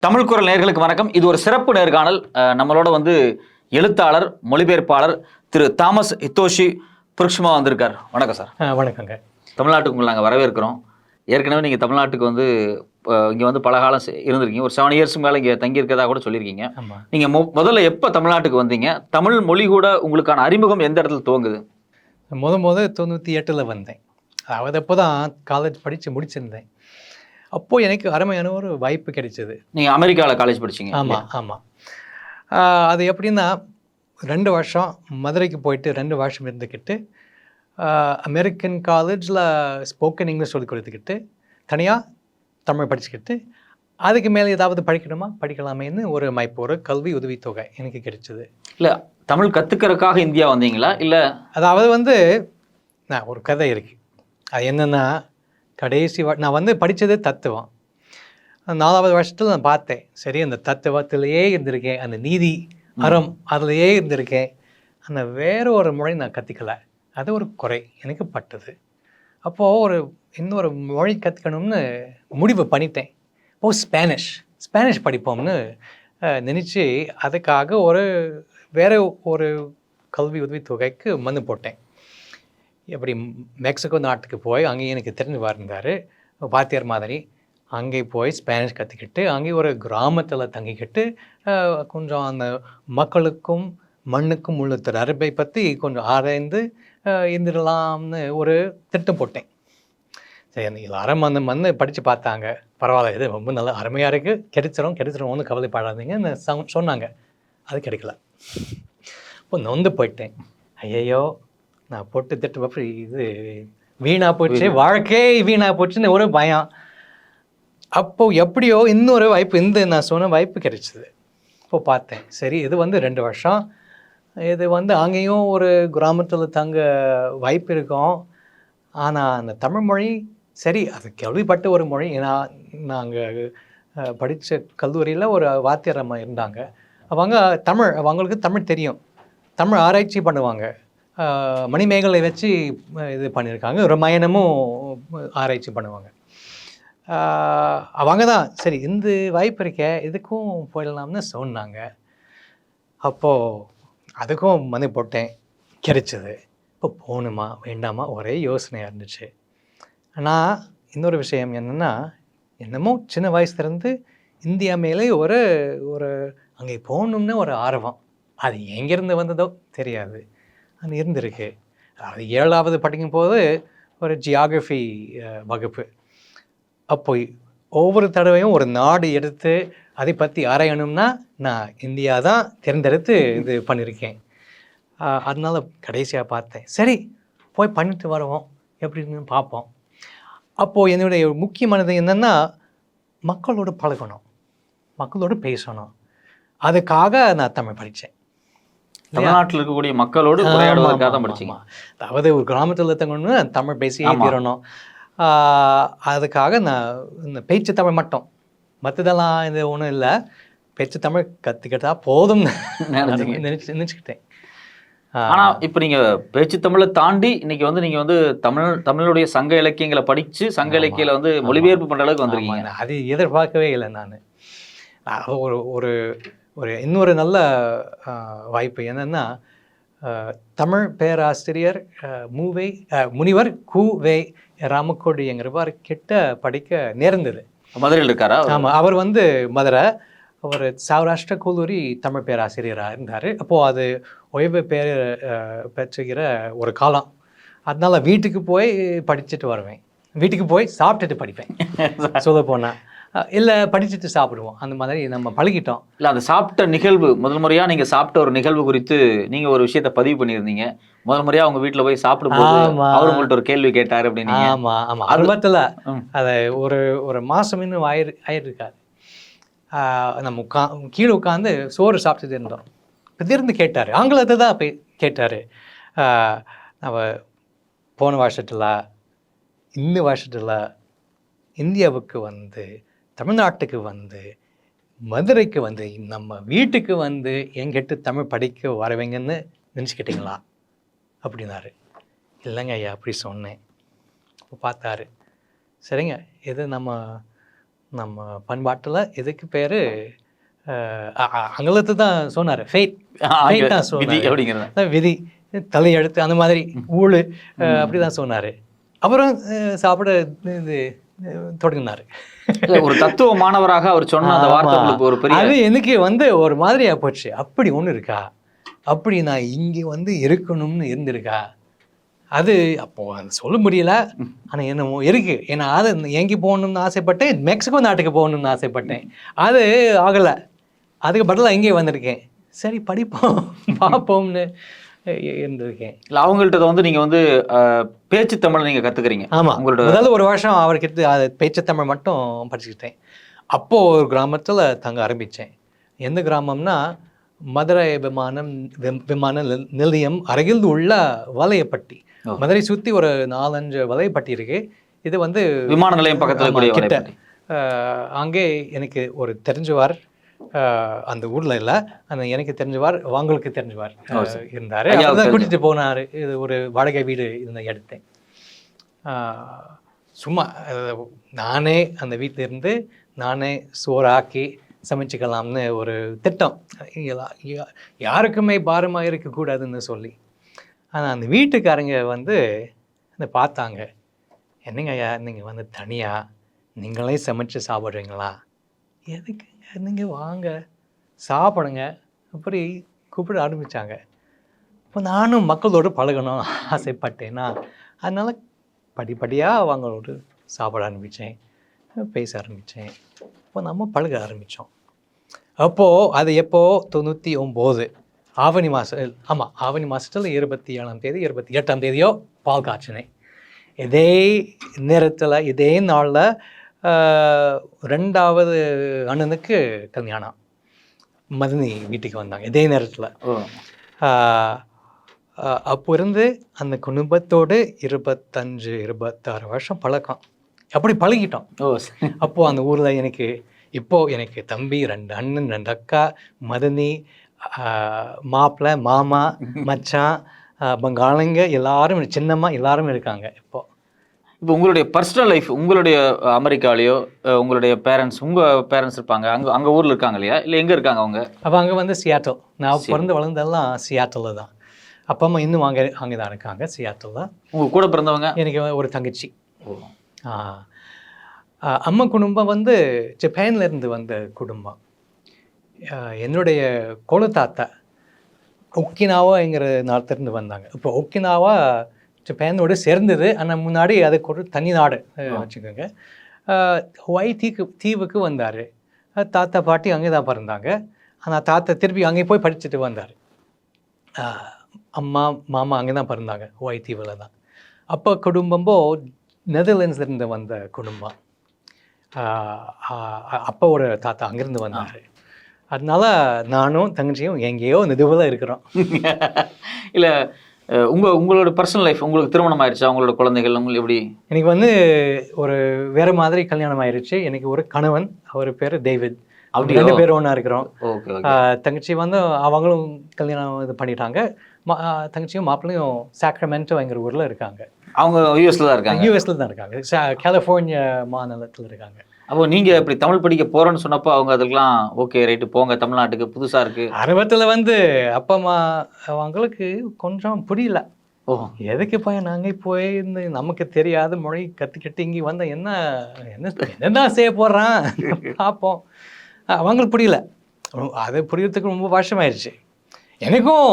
தமிழ் குரல் நேயர்களுக்கு வணக்கம். இது ஒரு சிறப்பு நேர்காணல். நம்மளோட எழுத்தாளர், மொழிபெயர்ப்பாளர் திரு தாமஸ் ஹித்தோஷி புருக்ஷ்மா வந்திருக்கார். வணக்கம் சார். வணக்கங்க. தமிழ்நாட்டுக்கு உங்களை நாங்கள் வரவேற்கிறோம். ஏற்கனவே நீங்கள் தமிழ்நாட்டுக்கு இங்கே பல காலம் இருந்திருக்கீங்க. ஒரு 7 இயர்ஸ் மேலே இங்கே தங்கியிருக்கதா கூட சொல்லியிருக்கீங்க. நீங்கள் முதல்ல எப்போ தமிழ்நாட்டுக்கு வந்தீங்க? தமிழ் மொழி கூட உங்களுக்கான அறிமுகம் எந்த இடத்துல துவங்குது? முத 98ல் வந்தேன். அதாவது அப்போ தான் காலேஜ் படித்து முடிச்சிருந்தேன். அப்போது எனக்கு அருமையான ஒரு வாய்ப்பு கிடைச்சது. நீங்கள் அமெரிக்காவில் காலேஜ் படிச்சீங்க? ஆமாம். அது எப்படின்னா 2 வருஷம் மதுரைக்கு போயிட்டு 2 வருஷம் இருந்துக்கிட்டு அமெரிக்கன் காலேஜில் ஸ்போக்கன் இங்கிலீஷ் சொல்லி கொடுத்துக்கிட்டு தனியாக தமிழ் படிச்சுக்கிட்டு அதுக்கு மேலே ஏதாவது படிக்கலாமேன்னு ஒரு கல்வி உதவித்தொகை எனக்கு கிடைச்சிது. இல்லை, தமிழ் கற்றுக்கிறதுக்காக இந்தியா வந்தீங்களா? இல்லை, அதாவது நான் ஒரு கதை இருக்குது. அது என்னென்னா, கடைசி நான் படித்தது தத்துவம். 4வது வருஷத்தில் நான் பார்த்தேன், சரி அந்த தத்துவத்திலேயே இருந்திருக்கேன், அந்த நீதி அறம் அதிலேயே இருந்திருக்கேன், அந்த வேறு ஒரு மொழி நான் கற்றுக்கல. அது ஒரு குறை எனக்கு பட்டது. அப்போது இன்னொரு மொழி கற்றுக்கணும்னு முடிவு பண்ணிட்டேன். ஸ்பானிஷ் படிப்போம்னு நினச்சி அதுக்காக வேறு ஒரு கல்வி உதவித்தொகைக்கு மனு போட்டேன். எப்படி மெக்சிகோ நாட்டுக்கு போய் அங்கேயும் எனக்கு தெரிஞ்சு இருந்தார் வாத்தியார் மாதிரி. அங்கே போய் ஸ்பானிஷ் கற்றுக்கிட்டு அங்கே ஒரு கிராமத்தில் தங்கிக்கிட்டு கொஞ்சம் அந்த மக்களுக்கும் மண்ணுக்கும் உள்ள தொடர்பை பற்றி கொஞ்சம் ஆராய்ந்து இருந்துடலாம்னு ஒரு திட்டம் போட்டேன். சரி, எல்லாரும் அந்த மண்ணை படித்து பார்த்தாங்க. பரவாயில்ல, இது ரொம்ப நல்லா அருமையாக இருக்குது, கிடைச்சிரும் ஒன்றும் கவலைப்படாதீங்கன்னு சொன்னாங்க. அது கிடைக்கல. இப்போ நொந்து போயிட்டேன். ஐயையோ, நான் போட்டு திட்டு இது வீணாக போச்சு, வாழ்க்கையே வீணாக போச்சுன்னு ஒரு பயம். அப்போது எப்படியோ இன்னொரு வாய்ப்பு, நான் சொன்ன வாய்ப்பு கிடைச்சிது. இப்போ பார்த்தேன், சரி இது 2 வருஷம், இது அங்கேயும் ஒரு கிராமத்தில் தங்க வாய்ப்பு இருக்கும். ஆனால் அந்த தமிழ் மொழி சரி, அது கேள்விப்பட்ட ஒரு மொழி. ஏன்னா நாங்கள் படித்த கல்லூரியில் ஒரு வாத்தியார் அம்மா இருந்தாங்க. அவங்களுக்கு தமிழ் தெரியும், தமிழ் ஆராய்ச்சி பண்ணுவாங்க. மணிமேகலை வச்சு இது பண்ணியிருக்காங்க, ராமாயணமும் ஆராய்ச்சி பண்ணுவாங்க. அவங்க தான் சரி இந்த வாய்ப்பு இருக்க, இதுக்கும் போயிடலாம்னு சொன்னாங்க. அப்போது அதுக்கும் மனு போட்டேன், கிடைச்சது. இப்போ போகணுமா வேண்டாமா ஒரே யோசனையாக இருந்துச்சு. ஆனால் இன்னொரு விஷயம் என்னென்னா, என்னமோ சின்ன வயசுலேருந்து இந்தியா மேலே ஒரு அங்கே போகணும்னு ஒரு ஆர்வம். அது எங்கேருந்து வந்ததோ தெரியாது, அது இருந்திருக்கு. அது 7வது படிக்கும்போது ஒரு ஜியாகிரஃபி வகுப்பு. அப்போ ஒவ்வொரு தடவையும் ஒரு நாடு எடுத்து அதை பற்றி ஆராயணும்னா நான் இந்தியா தான் தேர்ந்தெடுத்து இது பண்ணியிருக்கேன். அதனால் கடைசியாக பார்த்தேன், சரி போய் பண்ணிட்டு வருவோம், எப்படின்னு பார்ப்போம். அப்போது என்னுடைய முக்கியமானது என்னென்னா, மக்களோடு பழகணும், மக்களோடு பேசணும். அதுக்காக நான் தமிழ் படித்தேன். தமிழ்நாட்டில் இருக்கக்கூடிய மக்களோடு உரையாடுவதற்காக தான் படிச்சீங்க. அதாவது ஒரு கிராமத்தில் தங்கணும்னு தமிழ் பேசியே தீரணும். அதுக்காக நான் இந்த பேச்சு தமிழ் மட்டும், மற்றதெல்லாம் இது ஒன்றும் இல்லை, பேச்சு தமிழ் கற்றுக்கிட்டா போதும் நினச்சிக்கிட்டேன். ஆனால் இப்போ நீங்கள் பேச்சு தமிழை தாண்டி இன்னைக்கு நீங்கள் தமிழுடைய சங்க இலக்கியங்களை படித்து சங்க இலக்கியில் மொழிபெயர்ப்பு பண்ணுற அளவுக்கு வந்துருக்கீங்க. அது எதிர்பார்க்கவே இல்லை. நான் ஒரு இன்னொரு நல்ல வாய்ப்பு என்னென்னா, தமிழ் பேராசிரியர் முனிவர் கு.வே. ராமக்கோடிங்கிறவர் கிட்ட படிக்க நேர்ந்தது. மதுரையில் இருக்காரா? ஆமாம், அவர் மதுரை, அவர் சௌராஷ்டிர கல்லூரி தமிழ் பேராசிரியராக இருந்தார். அப்போது அது ஓய்வு பெற்றுகிற ஒரு காலம். அதனால் வீட்டுக்கு போய் படிச்சுட்டு வருவேன், வீட்டுக்கு போய் சாப்பிட்டுட்டு படிப்பேன். சொல்ல போனால் இல்லை, படிச்சுட்டு சாப்பிடுவோம், அந்த மாதிரி நம்ம பழகிட்டோம். இல்லை, அந்த சாப்பிட்ட நிகழ்வு, முதல் முறையாக நீங்கள் சாப்பிட்ட ஒரு நிகழ்வு குறித்து நீங்கள் ஒரு விஷயத்தை பதிவு பண்ணியிருந்தீங்க. முதல் முறையாக அவங்க வீட்டில் போய் சாப்பிடும்போது அவர் உங்கள்கிட்ட ஒரு கேள்வி கேட்டார் அப்படின்னு. ஆமாம், ஆரம்பத்தில் அதை ஒரு மாதம் இன்னும் ஆயிருக்காது. நம்ம கீழே உட்காந்து சோறு சாப்பிட்டுட்டு இருந்தோம். திடீர்னு கேட்டார், ஆங்கிலத்தை தான் போய் கேட்டார். நம்ம போன வருஷத்தில் இந்த வருஷத்தில் இந்தியாவுக்கு தமிழ்நாட்டுக்கு மதுரைக்கு நம்ம வீட்டுக்கு என்கிட்ட தமிழ் படிக்க வரவங்கன்னு நினச்சிக்கிட்டீங்களா அப்படின்னாரு. இல்லைங்க ஐயா, அப்படி சொன்னேன். இப்போ பார்த்தாரு, சரிங்க, இது நம்ம நம்ம பண்பாட்டில் இதுக்கு பேர் ஆங்கிலத்தை தான் சொன்னார், ஃபேட். ஃபேட் தான் விதி சொன்னார், அப்படிங்கிறது. விதி, தலையெழுத்து, அந்த மாதிரி ஊழு அப்படி தான் சொன்னார். அப்புறம் சாப்பிட இது தொடங்கினார். ஒரு தத்துவ மாணவராக அவர் சொன்ன அந்த வார்த்தை உங்களுக்கு ஒரு பெரிய அது எனக்கு வந்து ஒரு மாதிரியா போச்சு. அப்படி ஒன்று இருக்கா, அப்படி நான் இங்கே வந்து இருக்கணும்னு இருந்திருக்கா, அது அப்போ அது சொல்ல முடியல. ஆனால் என்னமோ இருக்கு. ஏன்னா அது எங்கே போகணும்னு ஆசைப்பட்டேன், மெக்சிகோ நாட்டுக்கு போகணும்னு ஆசைப்பட்டேன், அது ஆகலை. அதுக்கு பதிலாக இங்கே வந்திருக்கேன். சரி படிப்போம் பார்ப்போம்னு இருந்திருக்கேன். இல்லை, அவங்கள்ட்ட வந்து நீங்கள் வந்து பேச்சு தமிழ் நீங்கள் கற்றுக்குறீங்க. ஆமாம், உங்களோட முதல்ல ஒரு வருஷம் அவர்கிட்ட அது பேச்சு தமிழ் மட்டும் படிச்சுக்கிட்டேன். அப்போது ஒரு கிராமத்தில் தங்க ஆரம்பித்தேன். எந்த கிராமம்னா மதுரை விமான நிலையம் அருகில் உள்ள வலையப்பட்டி. மதுரை சுற்றி ஒரு 4-5 வலையப்பட்டி இருக்கு. இது வந்து விமான நிலையம் பக்கத்தில் கிட்ட. அங்கே எனக்கு ஒரு தெரிஞ்சவார், அந்த ஊரில் இல்லை, அந்த எனக்கு தெரிஞ்சவார், அவங்களுக்கு தெரிஞ்சவார் இருந்தார். அவர் கூட்டிகிட்டு போனார். இது ஒரு வாடகை வீடு எடுத்தேன். சும்மா நானே அந்த வீட்டில் இருந்து நானே சோறாக்கி சமைச்சிக்கலாம்னு ஒரு திட்டம். யாருக்குமே பாரமாக இருக்கக்கூடாதுன்னு சொல்லி. ஆனால் அந்த வீட்டுக்காரங்க வந்து பார்த்தாங்க, என்னங்க ஐயா நீங்கள் வந்து தனியாக நீங்களே சமைச்சு சாப்பிட்றீங்களா, எதுக்குங்க நீங்கள் வாங்க சாப்பிடுங்க அப்படி கூப்பிட ஆரம்பித்தாங்க. இப்போ நானும் மக்களோடு பழகணும் ஆசைப்பட்டேன்னா, அதனால் படிப்படியாக அவங்களோடு சாப்பிட ஆரம்பித்தேன், பேச ஆரம்பித்தேன். இப்போ நம்ம பழக ஆரம்பித்தோம். அப்போது அது எப்போது 99 ஆவணி மாதம். ஆமாம், ஆவணி மாதத்தில் 27ஆம் தேதி 28ஆம் தேதியோ பால் காய்ச்சினேன். இதே நேரத்தில் இதே நாளில் 2வது அண்ணனுக்கு கல்யாணம். மதினி வீட்டுக்கு வந்தாங்க இதே நேரத்தில். அப்போ இருந்து அந்த குடும்பத்தோடு 25-26 வருஷம் பழக்கம். அப்படி பழகிட்டோம். அப்போது அந்த ஊரில் எனக்கு தம்பி, 2 அண்ணன், 2 அக்கா, மதனி, மாப்பிள்ளை, மாமா, மச்சான், பங்காளிங்க எல்லாரும், சின்னம்மா எல்லாரும் இருக்காங்க. இப்போ உங்களுடைய பர்சனல் லைஃப், உங்களுடைய அமெரிக்காலேயோ உங்களுடைய பேரண்ட்ஸ், உங்கள் பேரண்ட்ஸ் இருப்பாங்க அங்கே ஊரில் இருக்காங்க இல்லையா, இல்லை எங்கே இருக்காங்க அவங்க? அப்போ அங்கே வந்து சியாட்டல். நான் பிறந்து வளர்ந்ததெல்லாம் சியாட்டலில் தான். அப்பா அம்மா இன்னும் அங்கே தான் இருக்காங்க, சியாட்டலில். உங்கள் கூட பிறந்தவங்க? எனக்கு ஒரு தங்கச்சி. அம்மா குடும்பம் வந்து ஜப்பான்லேருந்து வந்த குடும்பம். என்னுடைய கொழுத்தாத்தா ஒக்கினாவாங்கிற நாட்டிலிருந்து வந்தாங்க. இப்போ ஒக்கினாவா ஜப்பானோடு சேர்ந்தது, ஆனால் முன்னாடி அதுக்கு ஒரு தனி நாடு வச்சுக்கோங்க. ஹவாய் தீவுக்கு வந்தார். தாத்தா பாட்டி அங்கே தான் பிறந்தாங்க. ஆனால் தாத்தா திருப்பி அங்கே போய் படிச்சுட்டு வந்தார். அம்மா மாமா அங்கே தான் பிறந்தாங்க, ஹவாய் தீவில் தான். அப்போ குடும்பம்போ நெதர்லாண்ட்ஸ்லேருந்து வந்த குடும்பம். அப்போ ஒரு தாத்தா அங்கேருந்து வந்தார். அதனால நானும் தங்கச்சியும் எங்கேயோ நெதுவில் இருக்கிறோம். இல்லை, உங்களோட பர்சனல் லைஃப், உங்களுக்கு திருமணம் ஆயிடுச்சா? உங்களோட குழந்தைகள் உங்களுக்கு எப்படி? எனக்கு வந்து ஒரு வேறு மாதிரி கல்யாணம் ஆயிடுச்சு. எனக்கு ஒரு கணவன், அவர் பேர் டேவிட். அப்படி 2 பேரும் ஒன்றா இருக்கிறோம். தங்கச்சி வந்து அவங்களும் கல்யாணம் இது பண்ணிட்டாங்க. தங்கச்சியும் மாப்பிள்ளையும் சாக்ரமெண்டோங்கிற ஊரில் இருக்காங்க. அவங்க யூஎஸில் தான் இருக்காங்க. யூஎஸில் தான் இருக்காங்க, கலிஃபோர்னியா மாநிலத்தில் இருக்காங்க. அப்போ நீங்கள் இப்படி தமிழ் படிக்க போகிறோன்னு சொன்னப்போ அவங்க அதுக்கெலாம் ஓகே ரைட்டு போங்க, தமிழ்நாட்டுக்கு புதுசாக இருக்குது? ஆரம்பத்தில் வந்து அப்பா அம்மா அவங்களுக்கு கொஞ்சம் புரியல. எதுக்கு போய் நாங்கள் போய் இந்த நமக்கு தெரியாத மொழி கற்றுக்கிட்டு இங்கே வந்த என்னதான் செய்ய போடுறான் பார்ப்போம். அவங்களுக்கு புரியல. அது புரியறதுக்கு ரொம்ப வருஷமாயிருச்சு. எனக்கும்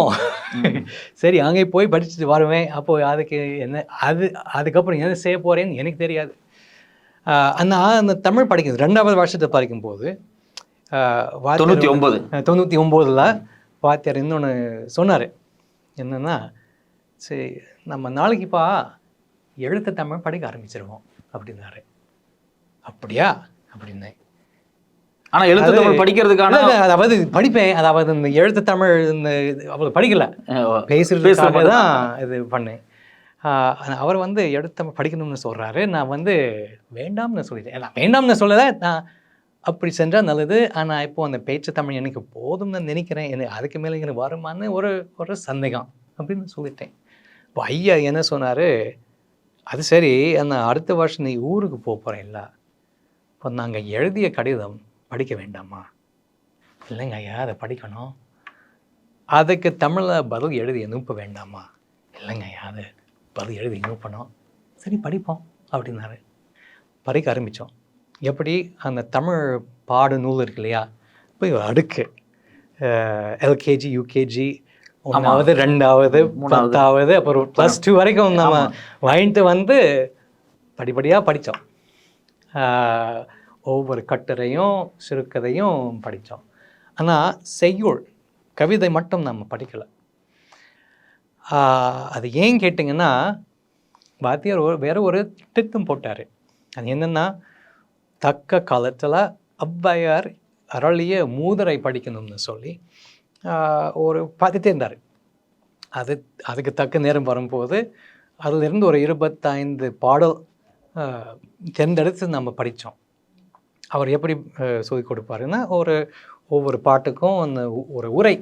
சரி அங்கே போய் படிச்சுட்டு வருவேன். அப்போது அதுக்கு அதுக்கப்புறம் என்ன செய்ய போகிறேன்னு எனக்கு தெரியாது. அந்த தமிழ் படிக்கிறது 2வது வருஷத்தை படிக்கும்போது 99 வாத்தியார் இன்னொன்று சொன்னார். என்னென்னா, சரி நம்ம நாளைக்குப்பா எழுத்து தமிழ் படிக்க ஆரம்பிச்சிருவோம் அப்படின்னாரு. அப்படியா அப்படின்னேன். ஆனால் எழுத்து தமிழ் படிக்கிறதுக்கான, அதாவது படிப்பேன், அதாவது இந்த எழுத்து தமிழ் இந்த அவ்வளோ படிக்கல, பேசுறதுக்காக தான் இது பண்ணேன். அவர் வந்து எழுத்து தமிழ் படிக்கணும்னு சொல்கிறாரு. நான் வந்து வேண்டாம்னு சொல்லிட்டேன். நான் வேண்டாம்னு சொல்லலை, நான் அப்படி செஞ்சால் நல்லது. ஆனால் இப்போது அந்த பேச்சு தமிழ் எனக்கு போதும்னு நினைக்கிறேன். எனக்கு அதுக்கு மேலே எனக்கு வருமானு ஒரு சந்தேகம் அப்படின்னு சொல்லிட்டேன். இப்போ ஐயா என்ன சொன்னார், அது சரி, அந்த அடுத்த வருஷம் நீ ஊருக்கு போகிறேன்ல, இப்போ நாங்கள் எழுதிய கடிதம் படிக்க வேண்டாமா? இல்லைங்க ஐயா, அதை படிக்கணும். அதுக்கு தமிழில் பதில் எழுதி அனுப்ப வேண்டாமா? இல்லைங்க ஐயா, அது பதில் எழுதி அனுப்பணும். சரி படிப்போம் அப்படின்னாரு. படிக்க ஆரம்பித்தோம். எப்படி அந்த தமிழ் பாடு நூல் இருக்கு இல்லையா, இப்போ அடுக்கு எல்கேஜி, யூகேஜி, 1வது 2வது 10வது அப்புறம் +2 வரைக்கும் நம்ம வாங்கிட்டு வந்து படிப்படியாக படித்தோம். ஒவ்வொரு கட்டுரையும் சிறுகதையும் படித்தோம். ஆனால் செய்யுள் கவிதை மட்டும் நம்ம படிக்கலை. அது ஏன் கேட்டிங்கன்னா, வாத்தியார் வேற ஒரு திட்டம் போட்டார். அது என்னென்னா, தக்க காலத்தில் ஔவையார் அருளிய மூதுரை படிக்கணும்னு சொல்லி ஒரு பார்த்துட்டே இருந்தார். அதுக்கு தக்க நேரம் வரும்போது அதிலிருந்து ஒரு 25 பாடல் தேர்ந்தெடுத்து நம்ம படித்தோம். அவர் எப்படி சொல்லிக் கொடுப்பாருன்னா, ஒவ்வொரு பாட்டுக்கும் அந்த ஒரு உரை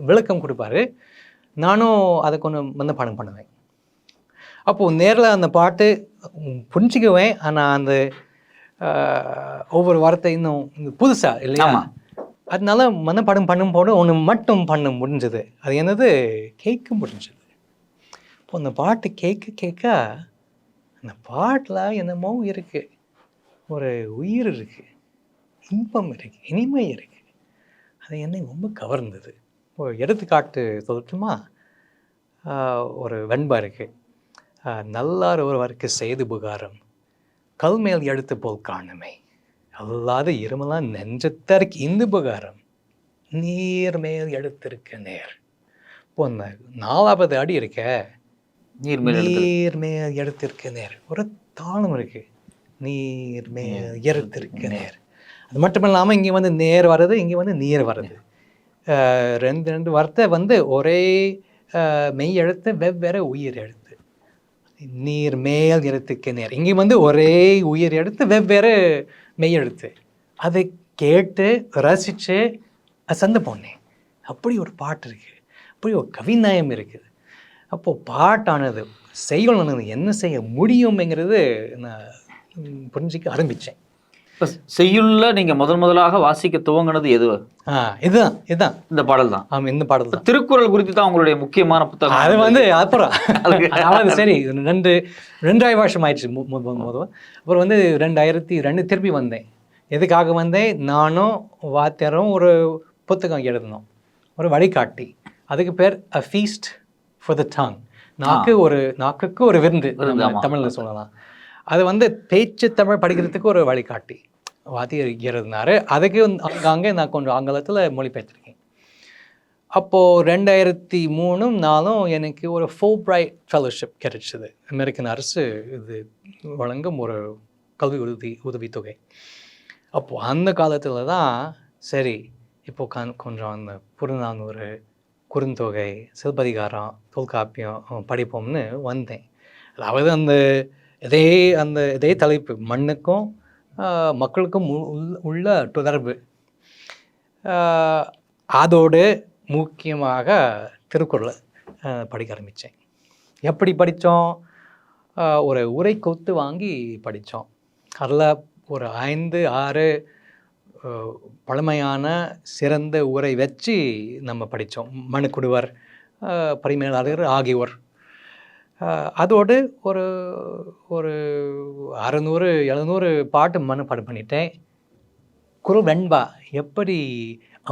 விளக்கம் கொடுப்பாரு. நானும் அதை கொஞ்சம் மனப்பாடம் பண்ணுவேன். அப்போது நேரில் அந்த பாட்டு புரிஞ்சிக்குவேன். ஆனால் அந்த ஒவ்வொரு வார்த்தை இன்னும் புதுசாக இல்லையா, அதனால மனப்பாடம் பண்ணும்போது ஒன்று மட்டும் பண்ண முடிஞ்சது. அது என்னது, கேட்க முடிஞ்சது. இப்போ அந்த பாட்டு கேட்க அந்த பாட்டில் என்னமோ இருக்குது, ஒரு உயிர் இருக்குது, இன்பம் இருக்குது, இனிமை இருக்குது. அது என்னை ரொம்ப கவர்ந்தது. இப்போ எடுத்துக்காட்டு சொல்லட்டுமா? ஒரு வெண்பா இருக்குது. நல்லார் ஒருவருக்கு செய்து புகாரம் கல்மேல் எழுத்து போல் காணுமே, அல்லாத இருமலாம் நெஞ்சத்தருக்கு இந்த புகாரம் நீர் மேல் எழுத்திருக்க நேர். இப்போ அந்த 4வது அடி இருக்க, நீர் மேல் எழுத்திருக்க நேர், ஒரு தாளம் இருக்கு, நீர் மேல் எழுத்திருக்க நேர். அது மட்டும் இல்லாமல் இங்கே வந்து நேர் வர்றது, இங்கே வந்து நீர் வர்றது. ரெண்டு வார்த்தை வந்து ஒரே மெய் எழுத்து, வெவ்வேறு உயிர் எழுத்து. நீர் மேல் எழுத்துக்கு நேர், இங்கே வந்து ஒரே உயிர் எழுத்து, வெவ்வேறு மெய் எழுத்து. அதை கேட்டு ரசித்து சந்தை போனேன். அப்படி ஒரு பாட்டு இருக்குது, அப்படி ஒரு கவிநயம் இருக்குது. அப்போது பாட்டானது செய்யணும்னு என்ன செய்ய முடியும்ங்கிறது நான் புரிஞ்சிக்க ஆரம்பித்தேன். இப்போ செய்யுள்ள நீங்கள் முதலாக வாசிக்க துவங்கினது எது? இதுதான் இந்த பாடல் தான். ஆமாம், இந்த பாடல் தான். திருக்குறள் குறித்து தான் உங்களுடைய முக்கியமான புத்தகம். அது வந்து அப்புறம் அதாவது சரி 2 வருஷம் ஆயிடுச்சு முதல். அப்புறம் வந்து 2002 திருப்பி வந்தேன். எதுக்காக வந்தேன்? நானும் வாத்தியாரும் ஒரு புத்தகம் எழுதணும், ஒரு வழிகாட்டி. அதுக்கு பேர் A Feast for the Tongue. நாக்குக்கு ஒரு விருந்து தமிழில் சொல்லலாம். அது வந்து பேச்சு தமிழ் படிக்கிறதுக்கு ஒரு வழிகாட்டி வாத்தியார் இருந்தார். அதுக்கு அங்கே நான் கொஞ்சம் ஆங்கிலத்தில் மொழிபெயர்த்திருக்கேன். அப்போது 2003 எனக்கு ஒரு Fulbright ஃபெலோஷிப் கிடைச்சிது. அமெரிக்கன் அரசு இது வழங்கும் ஒரு கல்வி உதவித்தொகை. அப்போது அந்த காலத்தில் தான் சரி, இப்போது கொஞ்சம் அந்த புறநானூறு, குறுந்தொகை, சிலப்பதிகாரம், தொல்காப்பியம் படிப்போம்னு வந்தேன். அதாவது இதே தலைப்பு, மண்ணுக்கும் மக்களுக்கும் உள்ள தொடர்பு. அதோடு முக்கியமாக திருக்குறளை படிக்க ஆரம்பித்தேன். எப்படி படித்தோம்? ஒரு உரை கொத்து வாங்கி படித்தோம். அதில் ஒரு 5-6 பழமையான சிறந்த உரை வச்சு நம்ம படித்தோம். மனுக்குடுவர், பரிமேலழகர் ஆகியோர். அதோடு ஒரு 600-700 பாட்டு மனப்பாடம் பண்ணிட்டேன். குறள் வெண்பா எப்படி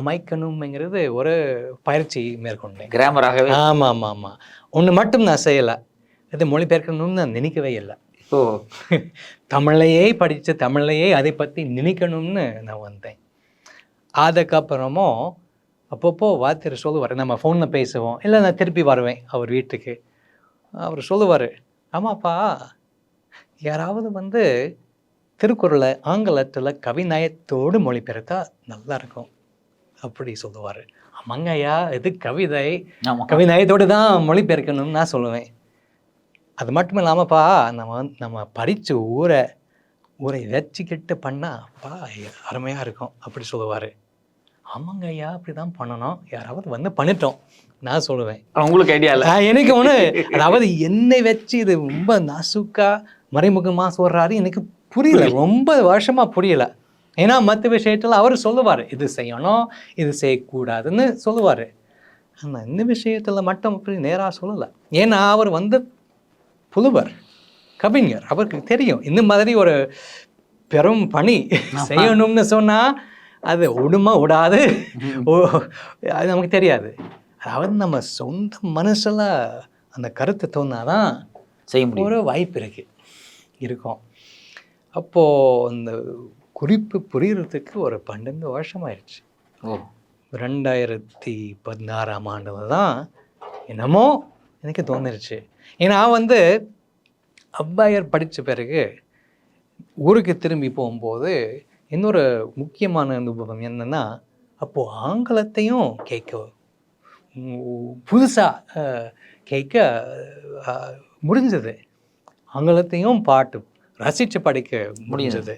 அமைக்கணுங்கிறது ஒரு பயிற்சி மேற்கொண்டேன். கிராமராகவே. ஆமாம். ஒன்று மட்டும் நான் செய்யலை, இது மொழிபெயர்க்கணும்னு நான் நினைக்கவே இல்லை. தமிழையே படித்து தமிழையே அதை பற்றி நினைக்கணும்னு நான் வந்தேன். அதுக்கப்புறமும் அப்பப்போ வாத்தியார் சொல்லுவார், நம்ம ஃபோனில் பேசுவோம், இல்லை நான் திருப்பி வருவேன் அவர் வீட்டுக்கு. அவர் சொல்லுவார், ஆமாப்பா, யாராவது வந்து திருக்குறளை ஆங்கிலத்தில் கவிநயத்தோடு மொழிபெயர்த்தா நல்லாயிருக்கும் அப்படி சொல்லுவார். ஆமாங்க ஐயா, இது கவிநயத்தோடு தான் மொழிபெயர்க்கணும்னு நான் சொல்லுவேன். அது மட்டும் இல்லாமப்பா, நம்ம படித்த ஊரை வச்சுக்கிட்டு பண்ணாப்பா அருமையாக இருக்கும் அப்படி சொல்லுவார். ஆமாங்க ஐயா, அப்படி தான் பண்ணணும், யாராவது வந்து பண்ணிட்டோம் நான் சொல்லுவேன். உங்களுக்கு ஐடியா இல்லை? எனக்கு ஒன்று, அதாவது என்னை வச்சு இது ரொம்ப நாசுக்காக மறைமுகமாக சொல்கிறாரு, எனக்கு புரியல, ரொம்ப வருஷமாக புரியல. ஏன்னா மற்ற விஷயத்தில் அவர் சொல்லுவார், இது செய்யணும் இது செய்யக்கூடாதுன்னு சொல்லுவார். ஆனால் இந்த விஷயத்தில் மட்டும் அப்படி நேராக சொல்லலை. ஏன்னா அவர் வந்து புலவர், கவிஞர், அவருக்கு தெரியும் இந்த மாதிரி ஒரு பெரும் பணி செய்யணும்னு சொன்னால் அது விடுமா விடாது, அது நமக்கு தெரியாது. அதாவது நம்ம சொந்த மனசில் அந்த கருத்தை தோணாதான் செய்ய முடியும். ஒரு வாய்ப்பு இருக்கும். அப்போது அந்த குறிப்பு புரியறதுக்கு ஒரு 12 வருஷம் ஆயிடுச்சு. 2016ஆம் ஆண்டில் தான் என்னமோ எனக்கு தோணுருச்சு. ஏன்னா வந்து அப்பாயர் படித்த பிறகு ஊருக்கு திரும்பி போகும்போது இன்னொரு முக்கியமான அனுபவம் என்னென்னா, அப்போது ஆங்கிலத்தையும் கேட்க புதுசாக கேட்க முடிஞ்சது. ஆங்கிலத்தையும் பாட்டு ரசித்து படிக்க முடிஞ்சது.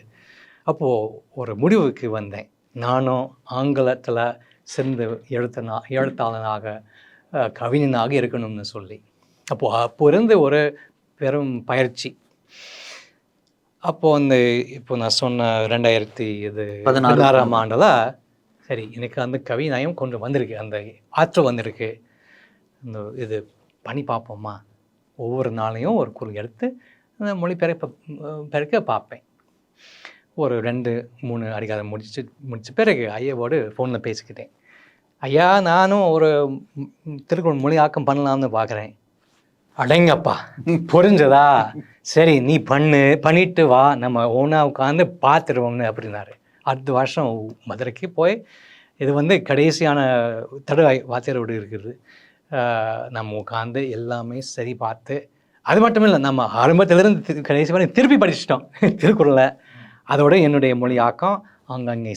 அப்போது ஒரு முடிவுக்கு வந்தேன். நானும் ஆங்கிலத்தில் சிறந்த எழுத்தாளனாக கவிஞனாக இருக்கணும்னு சொல்லி. அப்போ இருந்து ஒரு பெரும் பயிற்சி. அப்போது அந்த இப்போ நான் சொன்ன 2016ஆம் ஆண்டில் சரி எனக்கு அந்த கவிநயம் கொஞ்சம் வந்திருக்கு, அந்த ஆற்றல் வந்திருக்கு. இந்த இது பண்ணி பார்ப்போமா, ஒவ்வொரு நாளையும் ஒரு குரல் எடுத்து அந்த மொழிபெயர்க்க பார்ப்பேன். ஒரு 2-3 அதிகாரம் முடிச்ச பிறகு ஐயாவோடு ஃபோனில் பேசிக்கிட்டேன். ஐயா, நானும் ஒரு திருக்குறள் மொழியாக்கம் பண்ணலாம்னு பார்க்குறேன். அடங்கப்பா, புரிஞ்சதா? சரி நீ பண்ணிட்டு வா, நம்ம ஒன்றா உட்காந்து பார்த்துருவோம்னு அப்படின்னாரு. அடுத்த வருஷம் மதுரைக்கு போய் இது வந்து கடைசியான தடவை வாத்தியாரோடு இருக்குது. நம்ம உட்காந்து எல்லாமே சரி பார்த்து, அது மட்டும் இல்லை நம்ம ஆரம்பத்திலிருந்து கடைசி வரை திருப்பி படிச்சிட்டோம் திருக்குறளை. அதோட என்னுடைய மொழியாக்கம் அங்கங்கே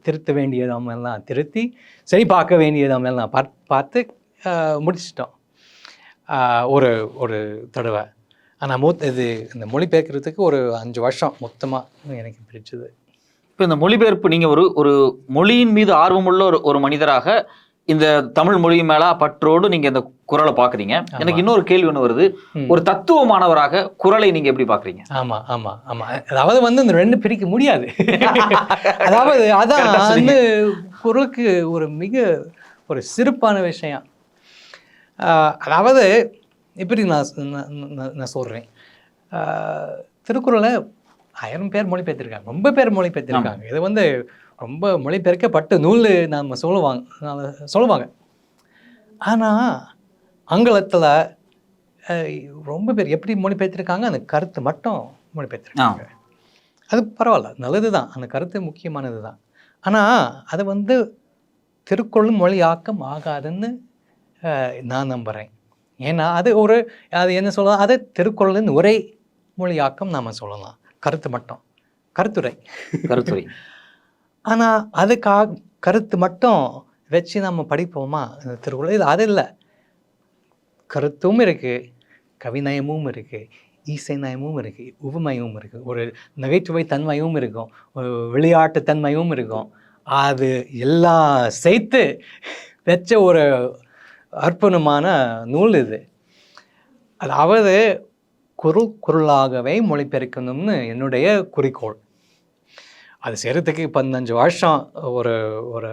திருத்த வேண்டியதெல்லாம் திருத்தி, சரி பார்க்க வேண்டியதெல்லாம் பார்த்து முடிச்சிட்டோம் ஒரு தடவை. ஆனால் இது இந்த மொழிபெயர்க்கிறதுக்கு ஒரு 5 வருஷம் மொத்தமாக எனக்கு பிடிச்சது. இப்போ இந்த மொழிபெயர்ப்பு நீங்கள் ஒரு மொழியின் மீது ஆர்வமுள்ள ஒரு மனிதராக இந்த தமிழ் மொழி மேல பற்றோடு நீங்க இந்த குறளை பாக்குறீங்க. எனக்கு இன்னொரு கேள்வி ஒன்று வருது, ஒரு தத்துவமானவராக குறளை நீங்க எப்படி பாக்குறீங்க? ஆமா ஆமா ஆமா, அதாவது வந்து இந்த ரெண்டு பிரிக்க முடியாது. அதாவது அதான் வந்து குறளுக்கு ஒரு மிக ஒரு சிறப்பான விஷயம். அதாவது எப்படி நான் சொல்றேன், திருக்குறளை 1000 பேர் மொழிபெயர்த்திருக்காங்க, ரொம்ப பேர் மொழிபெயர்த்திருக்காங்க. இது வந்து ரொம்ப மொழிபெயர்க்கப்பட்ட நூல் நம்ம சொல்லுவாங்க. ஆனால் ஆங்கிலத்தில் ரொம்ப பேர் எப்படி மொழிபெயர்த்திருக்காங்க, அந்த கருத்து மட்டும் மொழிபெயர்த்திருக்காங்க. அது பரவாயில்ல, நல்லது தான், அந்த கருத்து முக்கியமானது தான். ஆனால் அது வந்து திருக்குறள் மொழியாக்கம் ஆகாதுன்னு நான் நம்புகிறேன். ஏன்னா அது என்ன சொல்லலாம், அது திருக்குறளின் உரை மொழியாக்கம் நாம் சொல்லலாம், கருத்து மட்டும், கருத்துரை. ஆனால் அதுக்காக கருத்து மட்டும் வச்சு நம்ம படிப்போமா திருக்குறள்? இது அது இல்லை, கருத்தும் இருக்குது, கவிநயமும் இருக்குது, இசை நயமும் இருக்குது, உவமையும் இருக்குது, ஒரு நகைச்சுவை தன்மையும் இருக்கும், ஒரு விளையாட்டு தன்மையும் இருக்கும். அது எல்லாம் சேர்த்து வச்ச ஒரு அற்புதமான நூல் இது. அதாவது குறளாகவே மொழிபெயர்க்கணும்னு என்னுடைய குறிக்கோள். அது செய்கிறதுக்கு 15 வருஷம் ஒரு ஒரு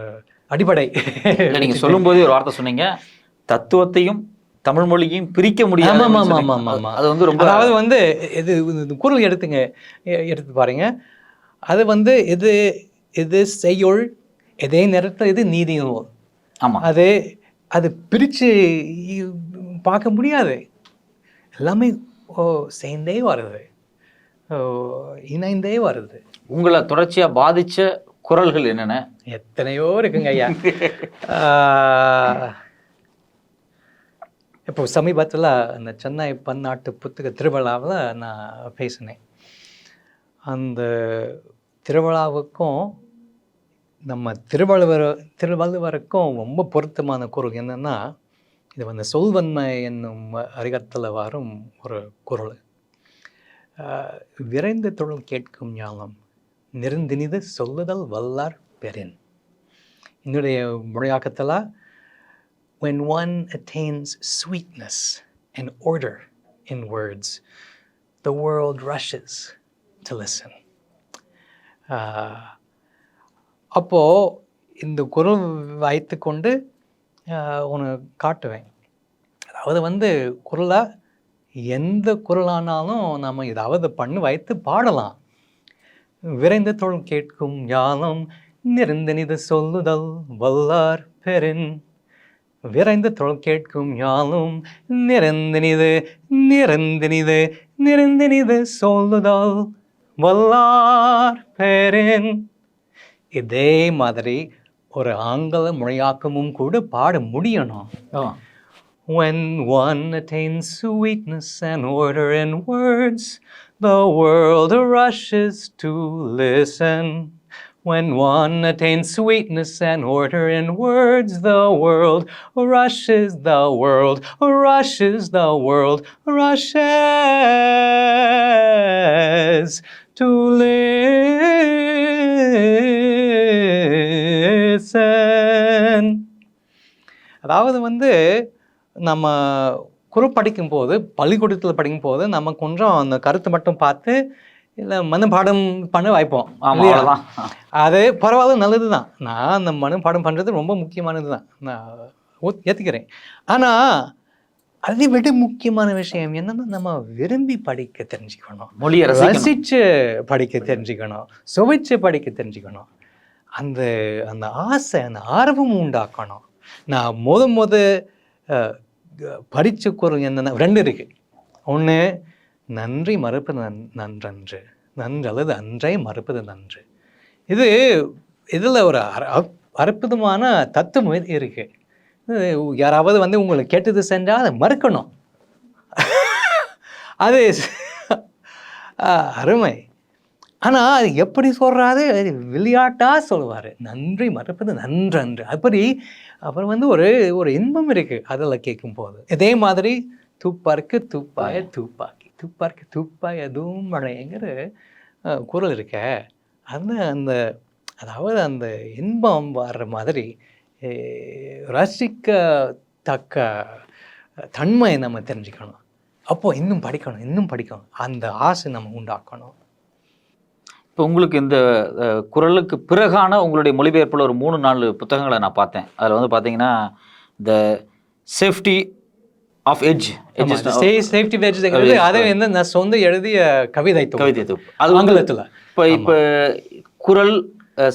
அடிப்படை. நீங்கள் சொல்லும்போது ஒரு வார்த்தை சொன்னீங்க, தத்துவத்தையும் தமிழ் மொழியையும் பிரிக்க முடியாது. அது வந்து ரொம்ப, அதாவது வந்து இது குறள் எடுத்து பாருங்க, அது வந்து இது செய்யுள், இதே நேரத்தில் இது நீதி நூல். ஆமாம், அது பிரித்து பார்க்க முடியாது, எல்லாமே சேர்ந்தே வருது, இணைந்தே வருது. உங்களை தொடர்ச்சியா பாதிச்ச குறள்கள் என்னென்ன? எத்தனையோ இருக்குங்க ஐயா. இப்போ சமீபத்தில் அந்த சென்னை பன்னாட்டு புத்தக திருவிழாவில் நான் பேசினேன். அந்த திருவிழாவுக்கும் நம்ம திருவள்ளுவருக்கும் ரொம்ப பொருத்தமான குறள் என்னென்னா, இது வந்து சொல்வன்மை என்னும் அறிகத்தில் வரும் ஒரு குறள். விரைந்த தொழில் கேட்கும் ஞானம், நெருந்தினிது சொல்லுதல் வல்லார் பெறின். என்னுடைய மொழியாக்கத்தில், when one attains sweetness and order in words, the world rushes to listen. அப்போது இந்த குரல் வைத்து கொண்டு ஒன்று காட்டுவேன். அதாவது வந்து குரலாக எந்த குரலானாலும் நம்ம ஏதாவது பண்ணி வைத்து பாடலாம். விரைந்த தொல் கேட்கும் ஞானம் நிறைந்தனிது சொல்லுதல் வல்லார் பெறின். விரைந்த தொல் கேட்கும் ஞானம் நிறைந்தனிது நிறைந்தனிது நிறைந்தனிது சொல்லுதல் வல்லார் பெறின். இதே மாதிரி ஒரு ஆங்கில மொழியாக்கமும் கூட பாட முடியணும். When one attains sweetness and order in words, the world rushes to listen. When one attains sweetness and order in words, the world rushes, the world rushes, the world rushes to listen. அதாவது வந்து நம்ம குரல் படிக்கும்போது, பள்ளிக்கூடத்தில் படிக்கும்போது நம்ம கொஞ்சம் அந்த கருத்தை மட்டும் பார்த்து இல்லை மனப்பாடம் பண்ண வைப்போம். அது பரவாயில்ல, நல்லது தான். நான் அந்த மனப்பாடம் பண்ணுறது ரொம்ப முக்கியமானது தான், நான் ஏற்றுக்கிறேன். ஆனால் அதை விட முக்கியமான விஷயம் என்னன்னா, நம்ம விரும்பி படிக்க தெரிஞ்சுக்கணும், மொழியை ரசித்து படிக்க தெரிஞ்சுக்கணும், சுவைச்சு படிக்க தெரிஞ்சுக்கணும். அந்த அந்த ஆசை, அந்த ஆர்வம் உண்டாக்கணும். நான் படித்த குரல் என்னென்ன 2 இருக்குது. ஒன்று, நன்றி மறுப்பது நன்றன்று, நன்று அல்லது அன்றை மறுப்பது நன்று. இதில் ஒரு அற்புதமான தத்துவம் இருக்குது. யாராவது வந்து உங்களுக்கு கேட்டது செஞ்சால் அதை மறுக்கணும். அது அருமை. ஆனால் அது எப்படி சொல்கிறாரு, விளையாட்டாக சொல்லுவார், நன்றி மறுப்பது நன்றன்று. அப்புறம் வந்து ஒரு இன்பம் இருக்குது அதில் கேட்கும்போது. இதே மாதிரி தூப்பாருக்கு தூப்பாய தூப்பாக்கி, தூப்பாருக்கு தூப்பாய தூமழைங்கிற குரல் இருக்க, அதாவது அந்த இன்பம் வர்ற மாதிரி ரசிக்கத்தக்க தன்மை நம்ம தெரிஞ்சுக்கணும். அப்போது இன்னும் படிக்கணும், அந்த ஆசை நம்ம உண்டாக்கணும். இப்போ உங்களுக்கு இந்த குரலுக்கு பிறகான உங்களுடைய மொழிபெயர்ப்பில் ஒரு 3-4 புத்தகங்களை நான் பார்த்தேன். அதில் வந்து பார்த்தீங்கன்னா the safety of edge, safety edge, அதை வந்து நான் சொந்த எழுதிய கவிதை தொகுப்பு. அது ஆங்கிலத்தில். இப்போ குரல்,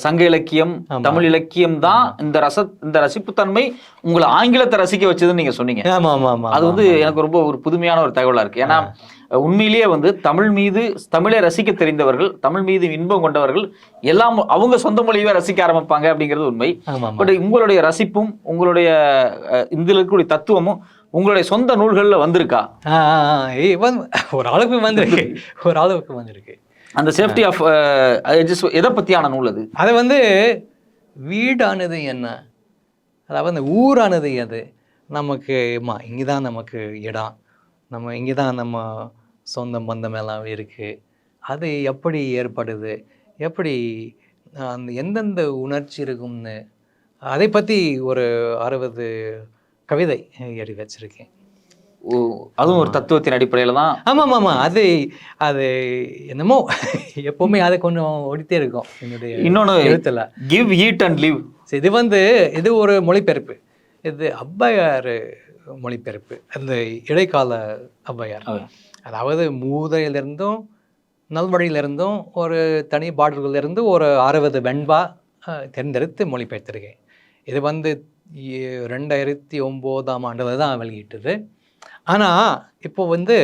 சங்க இலக்கியம், தமிழ் இலக்கியம் தான் இந்த ரசிப்புத்தன்மை உங்களை ஆங்கிலத்தை ரசிக்க வச்சதுன்னு நீங்க சொன்னீங்க. அது வந்து எனக்கு ரொம்ப ஒரு புதுமையான ஒரு தகவலா இருக்கு. ஏன்னா உண்மையிலேயே வந்து தமிழை ரசிக்க தெரிந்தவர்கள், தமிழ் மீது இன்பம் கொண்டவர்கள் எல்லாம் அவங்க சொந்த மொழியவே ரசிக்க ஆரம்பிப்பாங்க அப்படிங்கிறது உண்மை. பட் உங்களுடைய ரசிப்பும் உங்களுடைய இதில் இருக்கக்கூடிய தத்துவமும் உங்களுடைய சொந்த நூல்கள்ல வந்திருக்கா? ஒரு அளவுக்கு வந்திருக்கு. அந்த சேஃப்டி ஆஃப் எதை பற்றியான நூல் அது? அதை வந்து வீடானது என்ன, அதாவது அந்த ஊரானது எது, நமக்கு இங்கே தான் நமக்கு இடம், நம்ம இங்கே தான் நம்ம சொந்தம் பந்தம் எல்லாம் இருக்குது, அது எப்படி ஏற்படுது, எப்படி அந்த எந்தெந்த உணர்ச்சி இருக்கும்னு அதை பற்றி ஒரு 60 கவிதை எழுதி வச்சுருக்கேன். அதுவும் ஒரு தத்துவத்தின் அடிப்படையில் தான். ஆமாம், அது என்னமோ எப்போவுமே அதை கொஞ்சம் ஓடித்தே இருக்கும் என்னுடைய இன்னொன்று எழுத்துல. Give eat and live. இது ஒரு மொழிபெயர்ப்பு. இது ஔவையார் மொழிபெயர்ப்பு, அந்த இடைக்கால ஔவையார். அதாவது மூதையிலிருந்தும் நல்வழியிலிருந்தும் ஒரு தனி பாடல்களிலிருந்து ஒரு 60 வெண்பா தேர்ந்தெடுத்து மொழிபெயர்த்திருக்கேன். இது வந்து 2009ஆம் ஆண்டில் தான் வெளியிட்டது. ஆனால் இப்போ வந்து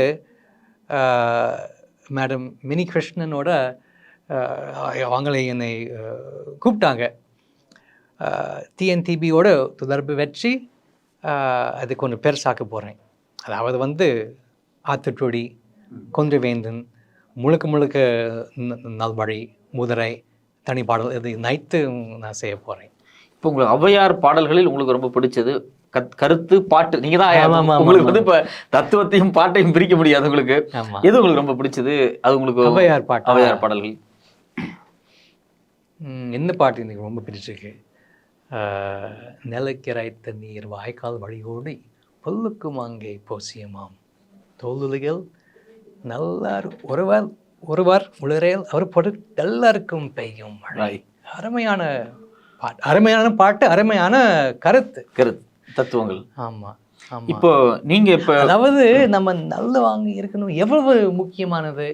மேடம் மினி கிருஷ்ணனோட அவங்களே என்னை கூப்பிட்டாங்க. டிஎன்டிபியோட தொடர்பு வச்சு அது கொஞ்சம் பெருசாக்க போகிறேன். அதாவது வந்து ஆத்துக்குடி, கொன்றுவேந்தன், முழுக்க நல்வழி, முதிரை, தனி பாடல், இது நைட்டு நான் செய்ய போகிறேன். இப்போ உங்களுக்கு ஔவையார் பாடல்களில் உங்களுக்கு ரொம்ப பிடிச்சது கருத்து, பாட்டு? நீங்க தான் உங்களுக்கு வந்து இப்ப தத்துவத்தையும் பாட்டையும் பிரிக்க முடியாது. உங்களுக்கு எது உங்களுக்கு ரொம்ப பிடிச்சது? அது உங்களுக்கு ஔவையார் பாடல்கள். என்ன பாட்டு எனக்கு ரொம்ப பிடிச்சிருக்கு? நிலக்கிரைத்த நீர் வாய்க்கால் வழியோடி பொல்லுக்கும் அங்கே போசியமாம் தோலுலிகள் நல்லார் ஒருவர் ஒருவர் உளரேல் அவர் பொருட் எல்லாருக்கும் பெய்யும் மழை. அருமையான பாட்டு, அருமையான பாட்டு, அருமையான கருத்து தத்துவங்கள். ஆமா ஆமா. இப்போ நீங்க இப்ப அதாவது நம்ம நல்ல வாங்கி இருக்கணும் எவ்வளவு முக்கியமானது.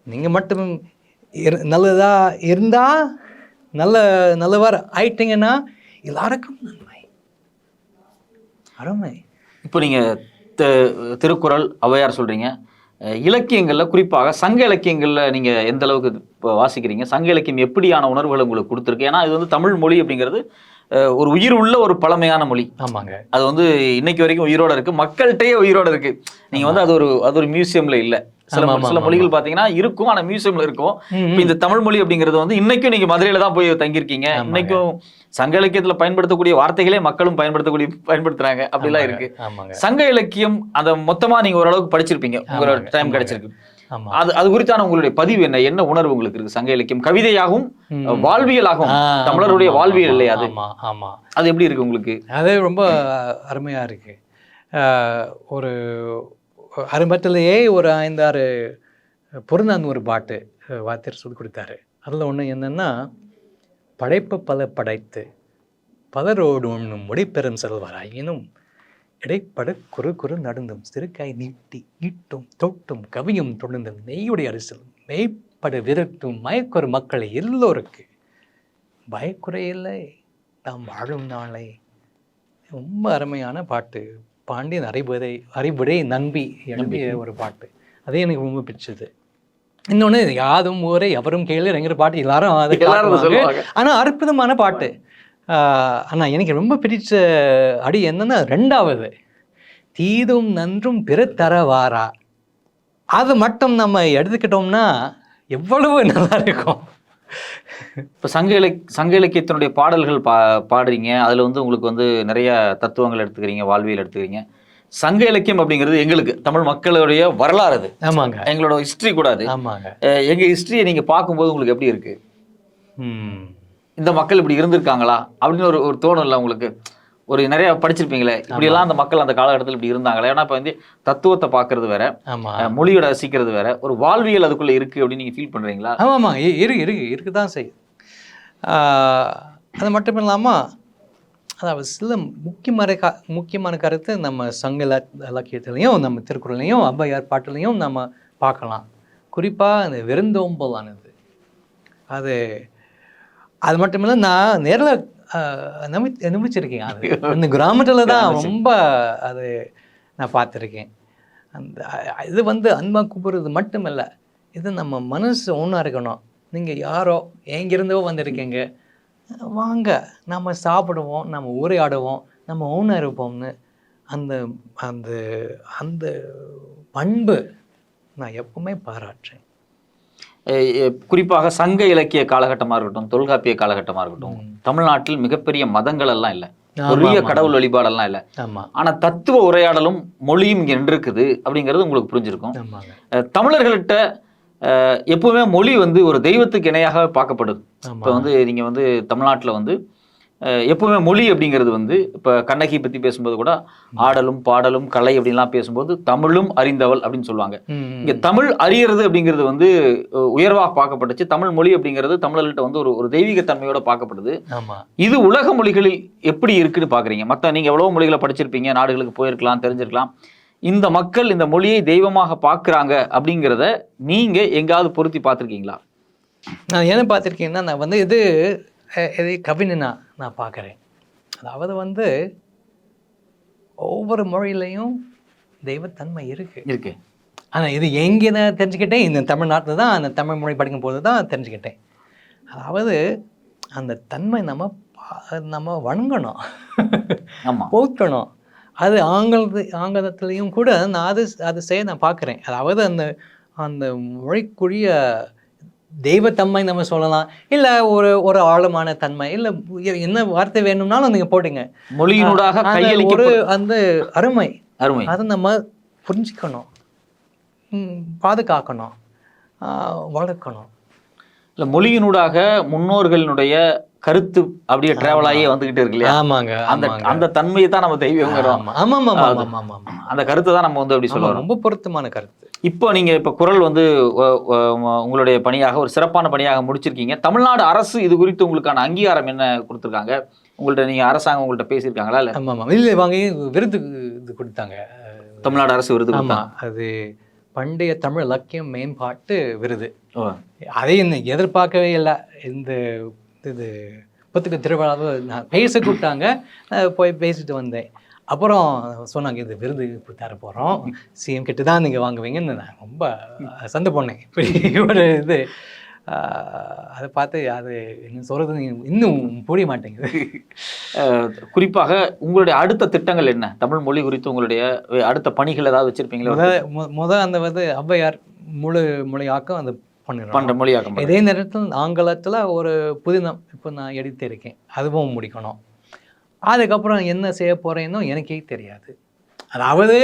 நீங்க மட்டும் நல்லதா இருந்தா நல்லவர் ஆயிட்டீங்கன்னா எல்லாருக்கும் நன்மை. அருமை. இப்போ நீங்க திருக்குறள், ஔவையார் சொல்றீங்க. இலக்கியங்கள்ல குறிப்பாக சங்க இலக்கியங்கள்ல நீங்க எந்த அளவுக்கு இப்போ வாசிக்கிறீங்க? சங்க இலக்கியம் எப்படியான உணர்வுகளை உங்களுக்கு கொடுத்துருக்கு? ஏன்னா இது வந்து தமிழ் மொழி அப்படிங்கிறது ஒரு உயிர் உள்ள ஒரு பழமையான மொழி. ஆமாங்க. அது வந்து இன்னைக்கு வரைக்கும் உயிரோட இருக்கு, மக்கள்கிட்டயே உயிரோட இருக்கு. நீங்க வந்து அது ஒரு மியூசியம்ல இல்ல. சில மொழிகள் பாத்தீங்கன்னா இருக்கும், ஆனா மியூசியம்ல இருக்கும். இப்ப இந்த தமிழ் மொழி அப்படிங்கிறது வந்து இன்னைக்கும் நீங்க மதுரையில தான் போய் தங்கியிருக்கீங்க. இன்னைக்கும் சங்க இலக்கியத்துல பயன்படுத்தக்கூடிய வார்த்தைகளே மக்களும் பயன்படுத்துறாங்க. அப்படிலாம் இருக்கு. சங்க இலக்கியம் அதை மொத்தமா நீங்க ஓரளவுக்கு படிச்சிருப்பீங்க, உங்களோட டைம் கிடைச்சிருக்கு. அது குறித்தான உங்களுடைய பதிவு என்ன? என்ன உணர்வு உங்களுக்கு இருக்கு? சங்க இலக்கியம் கவிதையாகவும் வாழ்வியலாகவும், தமிழருடைய வாழ்வியல் இல்லையா அது? அது எப்படி இருக்கு உங்களுக்கு? அது ரொம்ப அருமையா இருக்கு. ஒரு ஆரம்பத்திலேயே ஒரு 5-6 புறநானூறு பாட்டு வாத்தியார் சொல்லி கொடுத்தாரு. அதில் ஒன்று என்னன்னா, படைப்பு பல படைத்து பலரோடு ஒன்றும் முடிப்பெறும் செல்வராயினும் இடைப்பட குறு நடுந்தும் சிறுக்காய் நீட்டி ஈட்டும் தொட்டும் கவியும் தொடர்ந்தும் நெய்யுடைய அரசியல் மெய்ப்பட விரட்டும் மயக்கொரு மக்களை எல்லோருக்கு பயக்குறையில்லை நாம் வாழும் நாளை. ரொம்ப அருமையான பாட்டு. பாண்டியன் அறிவுரை நம்பி எழுதிய ஒரு பாட்டு. அதே எனக்கு ரொம்ப பிடிச்சது. இன்னொன்று யாதும் ஊரே எவரும் கேளுங்கிற பாட்டு எல்லாரும் அதை, ஆனால் அற்புதமான பாட்டு. ஆனால் எனக்கு ரொம்ப பிடிச்ச அடி என்னன்னா 2வது தீதும் நன்றும் பிற தரவாரா. அது மட்டும் நம்ம எடுத்துக்கிட்டோம்னா எவ்வளவு நல்லா இருக்கும். இப்போ சங்க இலக்கியத்தினுடைய பாடல்கள் பாடுறீங்க. அதில் வந்து உங்களுக்கு வந்து நிறைய தத்துவங்கள் எடுத்துக்கிறீங்க, வாழ்வியல் எடுத்துக்கிறீங்க. சங்க இலக்கியம் அப்படிங்கிறது எங்களுக்கு தமிழ் மக்களுடைய வரலாறு. அது ஆமாங்க, எங்களோட ஹிஸ்ட்ரி கூட அது. ஆமாங்க. எங்கள் ஹிஸ்ட்ரியை நீங்கள் பார்க்கும்போது உங்களுக்கு எப்படி இருக்கு? இந்த மக்கள் இப்படி இருந்திருக்காங்களா அப்படின்னு ஒரு தோணும் இல்லை உங்களுக்கு? ஒரு நிறைய படிச்சிருப்பீங்களே, இப்படியெல்லாம் அந்த மக்கள் அந்த காலகட்டத்தில் இப்படி இருந்தாங்களே. ஏன்னா இப்போ வந்து தத்துவத்தை பார்க்கறது வேற, மொழியோட ரசிக்கிறது வேற, ஒரு வாழ்வியல் அதுக்குள்ள இருக்கு அப்படின்னு நீங்க ஃபீல் பண்றீங்களா? ஆமாம், இருக்கு தான் செய்யும். அது மட்டும் இல்லாமல் அதாவது சில முக்கியமான கருத்து நம்ம சங்க இலக்கியத்திலையும் நம்ம திருக்குறளையும் ஔவையார் பாட்டுலையும் நம்ம பார்க்கலாம். குறிப்பாக அந்த விருந்தோம்பலானது அது மட்டும் இல்லை, நான் நேரில் அனுபவிச்சிருக்கேன். அது அந்த கிராமத்தில் தான் ரொம்ப அது நான் பார்த்துருக்கேன். இது வந்து அன்பா கூப்பிடுறது மட்டும் இல்லை, இது நம்ம மனசு ஒன்றா இருக்கணும். நீங்கள் யாரோ எங்கிருந்தோ வந்திருக்கீங்க, வாங்க நம்ம சாப்பிடுவோம், நம்ம உரையாடுவோம், நம்ம ஒன்றா இருப்போம்னு அந்த அந்த அந்த பண்பு நான் எப்பவுமே பாராட்டுறேன். குறிப்பாக சங்க இலக்கிய காலகட்டமாக இருக்கட்டும், தொல்காப்பிய காலகட்டமாக இருக்கட்டும், தமிழ்நாட்டில் மிகப்பெரிய மதங்கள் எல்லாம் இல்லை, பெரிய கடவுள் வழிபாடெல்லாம் இல்லை. ஆனா தத்துவ உரையாடலும் மொழியும் இங்க இருக்குது அப்படிங்கிறது உங்களுக்கு புரிஞ்சிருக்கும். தமிழர்கள்ட்ட எப்பவுமே மொழி வந்து ஒரு தெய்வத்துக்கு இணையாக பார்க்கப்படுது. இப்போ வந்து நீங்க வந்து தமிழ்நாட்டில் வந்து எப்பவுமே மொழி அப்படிங்கிறது வந்து இப்போ கண்ணகி பற்றி பேசும்போது கூட ஆடலும் பாடலும் கலை அப்படின்லாம் பேசும்போது தமிழும் அறிந்தவள் அப்படின்னு சொல்லுவாங்க. இங்கே தமிழ் அறியறது அப்படிங்கிறது வந்து உயர்வாக பார்க்கப்பட்டுச்சு. தமிழ் மொழி அப்படிங்கிறது தமிழர்கள்ட்ட வந்து ஒரு தெய்வீக தன்மையோட பார்க்கப்படுது. இது உலக மொழிகளில் எப்படி இருக்குன்னு பார்க்குறீங்க? மற்ற நீங்கள் எவ்வளோ மொழிகளை படிச்சிருப்பீங்க, நாடுகளுக்கு போயிருக்கலாம், தெரிஞ்சிருக்கலாம். இந்த மக்கள் இந்த மொழியை தெய்வமாக பார்க்குறாங்க அப்படிங்கிறத நீங்கள் எங்காவது பொருத்தி பார்த்துருக்கீங்களா? நான் என்ன பார்த்துருக்கேன்னா, நான் வந்து இது கவினா நான் பார்க்குறேன். அதாவது வந்து ஒவ்வொரு மொழியிலையும் தெய்வத்தன்மை இருக்கு. ஆனால் இது எங்கே நான் தெரிஞ்சுக்கிட்டேன், இந்த தமிழ்நாட்டில் தான் அந்த தமிழ் மொழி படிக்கும் போது தான் தெரிஞ்சுக்கிட்டேன். அதாவது அந்த தன்மை நம்ம வணங்கணும், போற்றணும். அது ஆங்கிலத்துலேயும் கூட நான் அது செய்ய நான் பார்க்குறேன். அதாவது அந்த மொழிக்குரிய தெய்வத்தன்மை நம்ம சொல்லலாம், இல்லை ஒரு ஆழமான தன்மை, இல்லை என்ன வார்த்தை வேணும்னாலும் நீங்கள் போட்டுங்க. மொழியினூடாக ஒரு அந்த அருமை அதை நம்ம புரிஞ்சுக்கணும், பாதுகாக்கணும், வளர்க்கணும். இல்லை மொழியினூடாக முன்னோர்களினுடைய கருத்து அப்படியே டிராவல் ஆகியே வந்துகிட்டு இருக்கு இல்லையா? ஆமாங்க. அந்த அந்த தன்மையை தான் நம்ம தெய்வங்கிறோம். அந்த கருத்தை தான் நம்ம வந்து அப்படி சொல்லுவோம். ரொம்ப பொருத்தமான கருத்து. இப்போ நீங்க இப்ப குரல் வந்து உங்களுடைய பணியாக ஒரு சிறப்பான பணியாக முடிச்சிருக்கீங்க. தமிழ்நாடு அரசு இது குறித்து உங்களுக்கான அங்கீகாரம் என்ன கொடுத்துருக்காங்க? உங்கள்ட்ட நீங்க அரசாங்கம் உங்கள்ட்ட பேசியிருக்காங்களா? இல்ல இல்லை வாங்கி விருது இது கொடுத்தாங்க. தமிழ்நாடு அரசு விருது. ஆமா, அது பண்டைய தமிழ் இலக்கியம் மேம்பாட்டு விருது. அதை எதிர்பார்க்கவே இல்லை. இந்த இது புத்தக திருவிழாவை நான் பேச கூப்பிட்டாங்க, போய் பேசிட்டு வந்தேன். அப்புறம் சொன்னாங்க இது விருது இப்படி தர போகிறோம், சிஎம் கிட்ட தான் நீங்கள் வாங்குவீங்கன்னு. நான் ரொம்ப சண்டை போனேன். இப்படி ஒரு இது அதை பார்த்து அது என்ன சொல்கிறது இன்னும் புரிய மாட்டேங்குது. குறிப்பாக உங்களுடைய அடுத்த திட்டங்கள் என்ன? தமிழ் மொழி குறித்து உங்களுடைய அடுத்த பணிகள் ஏதாவது வச்சிருப்பீங்களா? முதல் அந்த வந்து ஔவையார் முழு மொழியாக்கம் அந்த பண்ணுற மொழியாக்கம். இதே நேரத்தில் ஆங்கிலத்தில் ஒரு புதினம் இப்போ நான் எடுத்து இருக்கேன், அதுவும் முடிக்கணும். அதுக்கப்புறம் என்ன செய்ய போகிறேன்னோ எனக்கே தெரியாது. அதாவது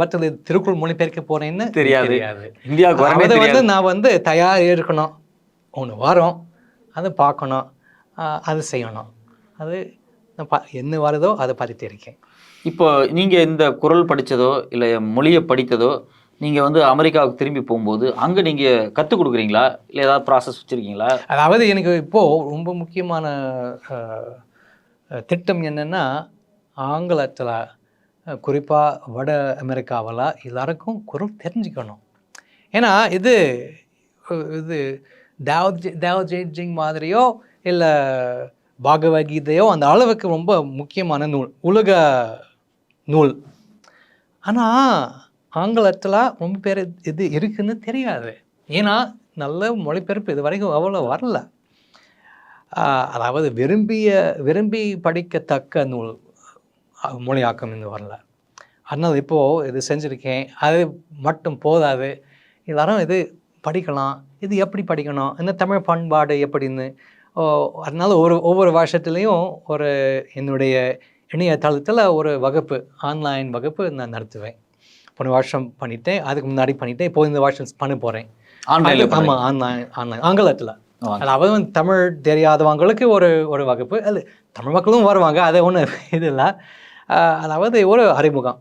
மற்ற திருக்குறள் மொழிபெயர்க்க போகிறேன்னு தெரியாது. இந்தியாவுக்கு வந்து நான் வந்து தயார் இருக்கணும், ஒன்று வரும், அதை பார்க்கணும், அது செய்யணும். அது என்ன வருதோ அதை பார்த்துட்டு இருக்கேன். இப்போ நீங்கள் இந்த குரல் படித்ததோ இல்லை மொழியை படித்ததோ நீங்கள் வந்து அமெரிக்காவுக்கு திரும்பி போகும்போது அங்கே நீங்கள் கற்றுக் கொடுக்குறீங்களா? இல்லை ஏதாவது ப்ராசஸ் வச்சுருக்கீங்களா? அதாவது எனக்கு இப்போது ரொம்ப முக்கியமான திட்டம் என்னென்னா, ஆங்கிலத்தில் குறிப்பாக வட அமெரிக்காவில் எல்லாருக்கும் குரல் தெரிஞ்சுக்கணும். ஏன்னா இது இது டேவ் மாதிரியோ இல்லை பகவத்கீதையோ அந்த அளவுக்கு ரொம்ப முக்கியமான நூல், உலக நூல். ஆனால் ஆங்கிலத்தில் ரொம்ப பேர் இது இருக்குன்னு தெரியாது. ஏன்னா நல்ல மொழிபெயர்ப்பு இது வரைக்கும் அவ்வளோ வரல. அதாவது விரும்பி படிக்கத்தக்க நூல் மொழியாக்கம் இன்னும் வரல. அதனால் இப்போது இது செஞ்சுருக்கேன். அது மட்டும் போதாது, எல்லாரும் இது படிக்கலாம், இது எப்படி படிக்கணும், இந்த தமிழ் பண்பாடு எப்படின்னு. அதனால் ஒவ்வொரு வருஷத்துலேயும் என்னுடைய இணையதளத்தில் ஒரு வகுப்பு, ஆன்லைன் வகுப்பு நான் நடத்துவேன். போன வருஷம் பண்ணிட்டேன், அதுக்கு முன்னாடி பண்ணிட்டேன், இப்போ இந்த வருஷம் பண்ண போகிறேன். ஆமாம், ஆன்லைன் ஆங்கிலத்தில். அதாவது தமிழ் தெரியாதவங்களுக்கு ஒரு வகுப்பு, அது தமிழ் மக்களும் வருவாங்க, அது ஒன்றும் இது இல்லை. அதாவது ஒரு அறிமுகம்,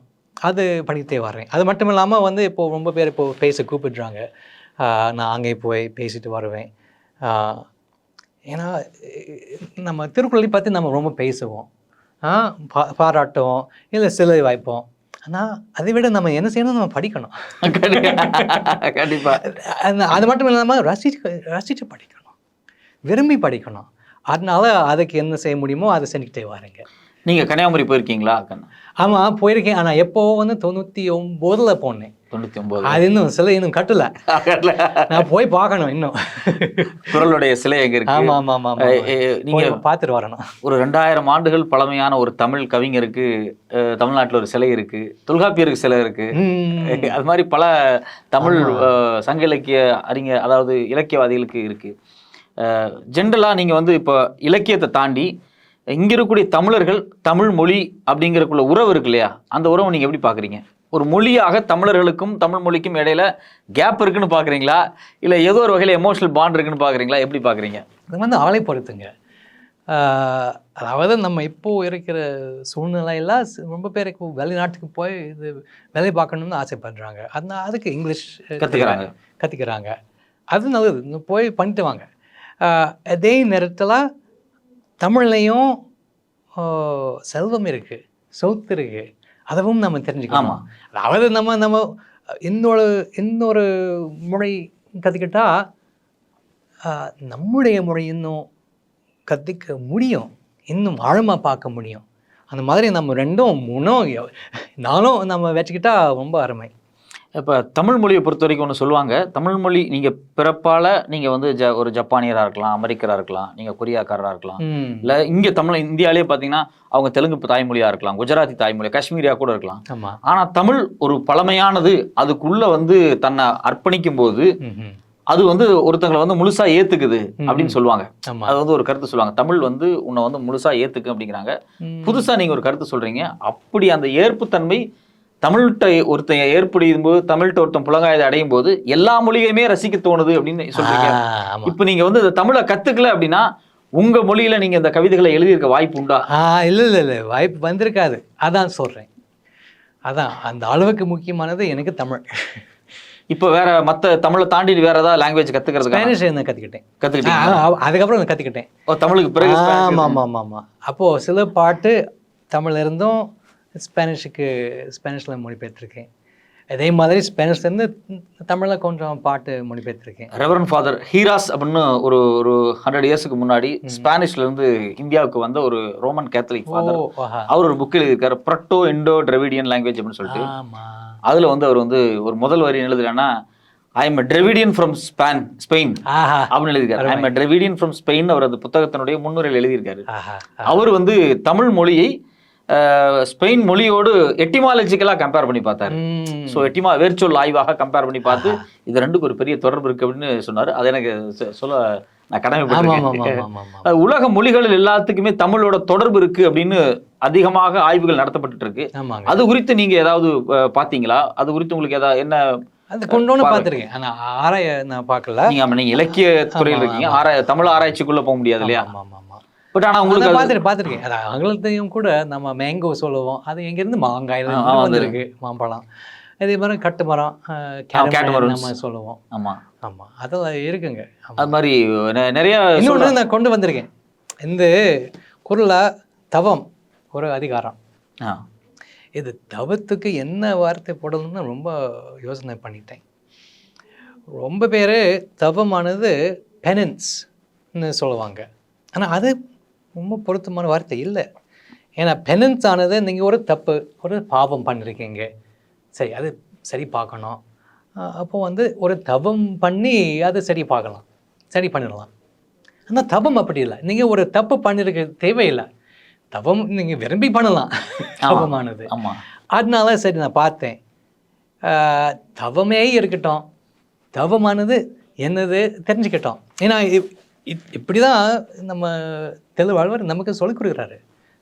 அது படித்தே வர்றேன். அது மட்டும் இல்லாமல் வந்து இப்போது ரொம்ப பேர் இப்போது பேச கூப்பிடுறாங்க, நான் அங்கே போய் பேசிட்டு வருவேன். ஏன்னா நம்ம திருக்குறளை பற்றி நம்ம ரொம்ப பேசுவோம், பாராட்டுவோம், இல்லை சிலை வைப்போம். ஆனால் அதை விட நம்ம என்ன செய்யணும், நம்ம படிக்கணும். கண்டிப்பாக. அது மட்டும் இல்லாமல் ரசித்து படிக்கணும், விரும்பி படிக்கணும். அதனால அதுக்கு என்ன செய்ய முடியுமோ அதை செஞ்சுக்கிட்டே வரேங்க. நீங்கள் கன்னியாகுமரி போயிருக்கீங்களா? ஆமாம், போயிருக்கேன். ஆனால் எப்போ வந்து 99 போனேன். 99. அது இன்னும் சிலை இன்னும் கட்டல, நான் போய் பார்க்கணும் இன்னும். குரலுடைய சிலை எங்க இருக்கு? ஆமாம் ஆமாம் ஆமாம், நீங்கள் பார்த்துட்டு வரணும். ஒரு 2000 ஆண்டுகள் பழமையான ஒரு தமிழ் கவிஞருக்கு தமிழ்நாட்டில் ஒரு சிலை இருக்கு, தொல்காப்பியருக்கு சிலை இருக்கு. அது மாதிரி பல தமிழ் சங்க இலக்கிய அறிஞர், அதாவது இலக்கியவாதிகளுக்கு இருக்கு. ஜென்ரலாக நீங்கள் வந்து இப்போ இலக்கியத்தை தாண்டி இங்கே இருக்கக்கூடிய தமிழர்கள் தமிழ் மொழி அப்படிங்கிறக்குள்ள உறவு இருக்கு இல்லையா, அந்த உறவை நீங்கள் எப்படி பார்க்குறீங்க? ஒரு மொழியாக தமிழர்களுக்கும் தமிழ் மொழிக்கும் இடையில கேப் இருக்குன்னு பார்க்குறீங்களா, இல்லை ஏதோ ஒரு வகையில் எமோஷனல் பாண்ட் இருக்குன்னு பார்க்குறீங்களா? எப்படி பார்க்குறீங்க? அது வந்து அவளை பொறுத்துங்க. அதாவது நம்ம இப்போது இருக்கிற சூழ்நிலையில் ரொம்ப பேருக்கு வெளிநாட்டுக்கு போய் இது வேலை பார்க்கணுன்னு ஆசைப்படுறாங்க. அதுக்கு இங்கிலீஷ் கற்றுக்கிறாங்க, அது நல்லது, போய் பண்ணிட்டு வாங்க. அதே நேரத்தில் தமிழ்லையும் செல்வம் இருக்குது, சொத்து இருக்குது, அதுவும் நம்ம தெரிஞ்சுக்கணும். அதாவது நம்ம இன்னொரு மொழி கற்றுக்கிட்டா நம்முடைய மொழி இன்னும் கற்றுக்க முடியும், இன்னும் ஆழமாக பார்க்க முடியும். அந்த மாதிரி நம்ம 2 3 நாளும் நம்ம வச்சுக்கிட்டா ரொம்ப அருமை. இப்போ தமிழ் மொழியை பொறுத்த வரைக்கும் ஒன்று சொல்லுவாங்க, தமிழ் மொழி நீங்கள் பிறப்பால் நீங்கள் வந்து ஒரு ஜப்பானியராக இருக்கலாம், அமெரிக்கராக இருக்கலாம், நீங்கள் கொரியாக்காரராக இருக்கலாம், இல்லை இங்கே இந்தியாவிலே பார்த்தீங்கன்னா அவங்க தெலுங்கு தாய்மொழியாக இருக்கலாம், குஜராத்தி தாய்மொழி, காஷ்மீரியாக கூட இருக்கலாம். ஆனால் தமிழ் ஒரு பழமையானது, அதுக்குள்ளே வந்து தன்னை அர்ப்பணிக்கும் போது அது வந்து ஒருத்தங்களை வந்து முழுசாக ஏற்றுக்குது அப்படின்னு சொல்லுவாங்க. அது வந்து ஒரு கருத்து சொல்லுவாங்க, தமிழ் வந்து உன்னை வந்து முழுசாக ஏற்றுக்கு அப்படிங்கிறாங்க. புதுசாக நீங்கள் ஒரு கருத்து சொல்கிறீங்க, அப்படி அந்த ஏற்புத்தன்மை தமிழ்கிட்ட ஒருத்தன் ஏற்படுத்தும் போது, தமிழ்கிட்ட ஒருத்தன் புலங்காயதை அடையும் போது எல்லா மொழியுமே ரசிக்க தோணுது அப்படின்னு சொல்றீங்க. இப்போ நீங்க வந்து தமிழை கத்துக்கல அப்படின்னா உங்க மொழியில நீங்க இந்த கவிதைகளை எழுதியிருக்க வாய்ப்பு உண்டா? இல்லை வாய்ப்பு வந்திருக்காது. அதான் சொல்கிறேன். அதான் அந்த அளவுக்கு முக்கியமானது எனக்கு தமிழ். இப்போ வேற மற்ற தமிழை தாண்டி வேற ஏதாவது லாங்குவேஜ் கத்துக்கிறதுக்கு? ஸ்பானிஷ் நான் கற்றுக்கிட்டேன். கத்துக்கிட்டீங்க? அதுக்கப்புறம் நான் கற்றுக்கிட்டேன். தமிழுக்கு பிறகு ஆமாம். அப்போது சில பாட்டு தமிழ்ல இருந்தும் ஸ்பானிஷில் மொழிபெயர்த்திருக்கேன். அதே மாதிரி ஸ்பானிஷ்லேருந்து தமிழில் கொஞ்சம் பாட்டு மொழிபெயர்த்திருக்கேன். ரெவரண்ட் ஃபாதர் ஹீராஸ் அப்படின்னு ஒரு 100 இயர்ஸ்க்கு முன்னாடி ஸ்பானிஷ்ல இருந்து இந்தியாவுக்கு வந்த ஒரு ரோமன் கேத்தலிக் ஃபாதர். அவர் ஒரு புக் எழுதியிருக்காரு, ப்ரட்டோ இண்டோ டிராவிடியன் லாங்குவேஜ் அப்படின்னு சொல்லிட்டு. அதுல வந்து அவர் வந்து ஒரு முதல் வரி எழுதுறான்னா, I am Dravidian from Spain அப்படின்னு எழுதியிருக்காரு. I am Dravidian from Spain அவர் அந்த புத்தகத்தினுடைய முன்னுரையில் எழுதியிருக்காரு. அவர் வந்து தமிழ் மொழியை ஸ்பெயின் மொழியோடு எட்டிமாலஜிக்கலாக கம்பேர் பண்ணி பார்த்தாரு. ஸோ வேர்ச்சொல் ஆய்வாக கம்பேர் பண்ணி பார்த்து இது ரெண்டுக்கு ஒரு பெரிய தொடர்பு இருக்கு அப்படின்னு சொன்னார். அது எனக்கு சொல்ல நான் கடமைப்பட்டிருக்கேன். உலக மொழிகளில் எல்லாத்துக்குமே தமிழோட தொடர்பு இருக்கு அப்படின்னு அதிகமாக ஆய்வுகள் நடத்தப்பட்டு இருக்கு. அது குறித்து நீங்க ஏதாவது பாத்தீங்களா? அது குறித்து உங்களுக்கு ஏதாவது என்ன? அது கொண்டு பார்த்துருக்கேன். ஆனால் ஆராய நான் பார்க்கல. நீங்க இலக்கிய துறையில் இருக்கீங்க, தமிழ் ஆராய்ச்சிக்குள்ள போக முடியாது இல்லையா? பட் ஆனால் உங்களுக்கு பார்த்துருக்கேன். அது ஆங்கிலத்தையும் கூட நம்ம மேங்கோ சொல்லுவோம், அது எங்கேருந்து மாங்காயில் வந்துருக்கு, மாம்பழம். அதே மாதிரி கட்டு மரம் நம்ம சொல்லுவோம். ஆமாம் அதெல்லாம் இருக்குங்க. அது மாதிரி நிறைய இன்னொன்று நான் கொண்டு வந்திருக்கேன். இந்த குரலை தவம் ஒரு அதிகாரம். இது தவத்துக்கு என்ன வார்த்தை போடணும்னு ரொம்ப யோசனை பண்ணிட்டேன். ரொம்ப பேர் தவமானது பெனன்ஸ்ன்னு சொல்லுவாங்க. ஆனால் அது ரொம்ப பொருத்தமான வார்த்தை இல்லை. ஏன்னா பெனன்ஸ் ஆனது நீங்கள் ஒரு தப்பு, ஒரு பாவம் பண்ணியிருக்கீங்க, சரி அது சரி பார்க்கணும். அப்போது வந்து ஒரு தவம் பண்ணி அதை சரி பார்க்கலாம், சரி பண்ணிடலாம். ஆனால் தவம் அப்படி இல்லை. நீங்கள் ஒரு தப்பு பண்ணியிருக்க தேவையில்லை. தவம் நீங்கள் விரும்பி பண்ணலாம் தவமானது. அதனால சரி நான் பார்த்தேன், தவமே இருக்கட்டும், தவமானது என்னது தெரிஞ்சுக்கிட்டோம். ஏன்னா இப்படி தான் நம்ம தெளிவாழ்வர் நமக்கு சொல்லிக் கொடுக்குறாரு.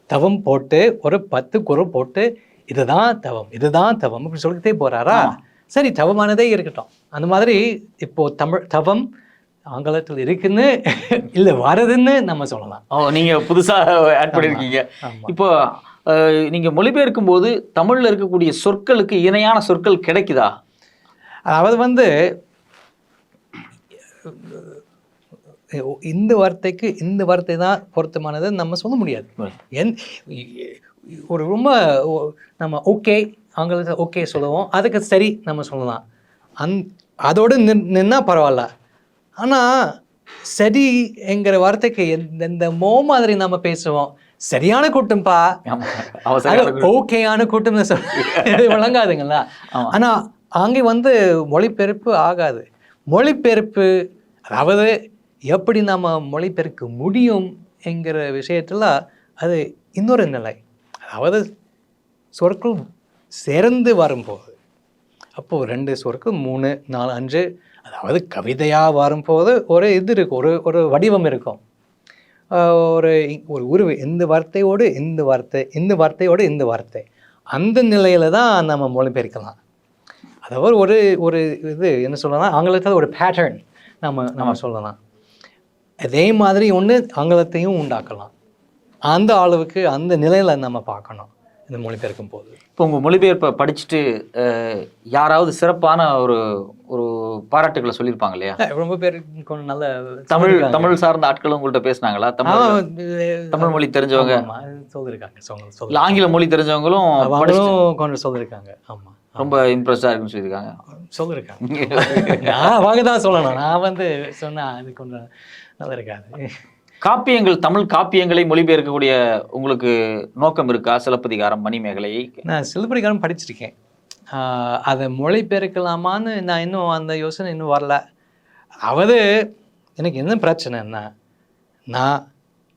தவம் போட்டு ஒரு 10 குறள் போட்டு இதுதான் தவம், இதுதான் தவம் அப்படி சொல்லிக்கிட்டே போகிறாரா? சரி தவமானதே இருக்கட்டும். அந்த மாதிரி இப்போது தவம் ஆங்கிலத்தில் இருக்குன்னு இல்லை வரதுன்னு நம்ம சொல்லலாம். நீங்கள் புதுசாக ஆட் பண்ணியிருக்கீங்க. இப்போ நீங்கள் மொழிபெயர்க்கும் போது தமிழில் இருக்கக்கூடிய சொற்களுக்கு இணையான சொற்கள் கிடைக்குதா? அதாவது வந்து இந்த வார்த்தைக்கு இந்த வார்த்தை தான் பொருத்தமானது நம்ம சொல்ல முடியாது. ஒரு ரொம்ப நம்ம ஓகே ஆங்கிலத்தில் ஓகே சொல்லுவோம், அதுக்கு சரி நம்ம சொல்லலாம். அதோடு நின்னா பரவாயில்ல. ஆனால் சரி என்கிற வார்த்தைக்கு இந்த மாதிரி நம்ம பேசுவோம், சரியான கூட்டம்ப்பா, ஓகேயான கூட்டம்னு சொல்லி விளங்காதுங்களா? ஆனால் அங்கே வந்து மொழிபெயர்ப்பு ஆகாது. மொழிபெயர்ப்பு அதாவது எப்படி நம்ம மொழிபெயர்க்க முடியும் என்கிற விஷயத்தில் அது இன்னொரு நிலை. அதாவது சொற்கள் சேர்ந்து வரும்போது, அப்போது 2 சொற்கள் 3 4 5 அதாவது கவிதையாக வரும்போது ஒரு இது இருக்கும், ஒரு வடிவம் இருக்கும், ஒரு உருவு. இந்த வார்த்தையோடு இந்த வார்த்தை, இந்த வார்த்தையோடு இந்த வார்த்தை, அந்த நிலையில் தான் நம்ம மொழிபெயர்க்கலாம். அதாவது ஒரு இது என்ன சொல்லலாம், ஆங்கிலத்தில் ஒரு பேட்டர்ன் நம்ம சொல்லலாம். அதே மாதிரி ஒன்று ஆங்கிலத்தையும் உண்டாக்கலாம். அந்த அளவுக்கு அந்த நிலையில் நம்ம பார்க்கணும் இந்த மொழிபெயர்க்கும் போது. இப்போ உங்கள் மொழிபெயர்ப்பை படிச்சுட்டு யாராவது சிறப்பான ஒரு பாராட்டுகளை சொல்லியிருப்பாங்க இல்லையா? ரொம்ப பேர் கொஞ்சம் நல்ல தமிழ் சார்ந்த ஆட்களும் உங்கள்கிட்ட பேசினாங்களா? தமிழ் மொழி தெரிஞ்சவங்க சொல்லியிருக்காங்க, ஆங்கில மொழி தெரிஞ்சவங்களும் கொஞ்சம் சொல்லியிருக்காங்க. ஆமாம், ரொம்ப இம்ப்ரெஸ்ஸாக இருக்குன்னு சொல்லியிருக்காங்க. அவங்க தான் சொல்லணும், நான் வந்து சொன்னேன் அது கொஞ்சம் நல்லா இருக்காது. காப்பியங்கள், தமிழ் காப்பியங்களை மொழிபெயர்க்கக்கூடிய உங்களுக்கு நோக்கம் இருக்கா? சிலப்பதிகாரம், மணிமேகலை. நான் சிலப்பதிகாரம் படிச்சிருக்கேன். அதை மொழிபெயர்க்கலாமான்னு நான் இன்னும் அந்த யோசனை இன்னும் வரல. அதாவது எனக்கு என்ன பிரச்சனைன்னா, நான்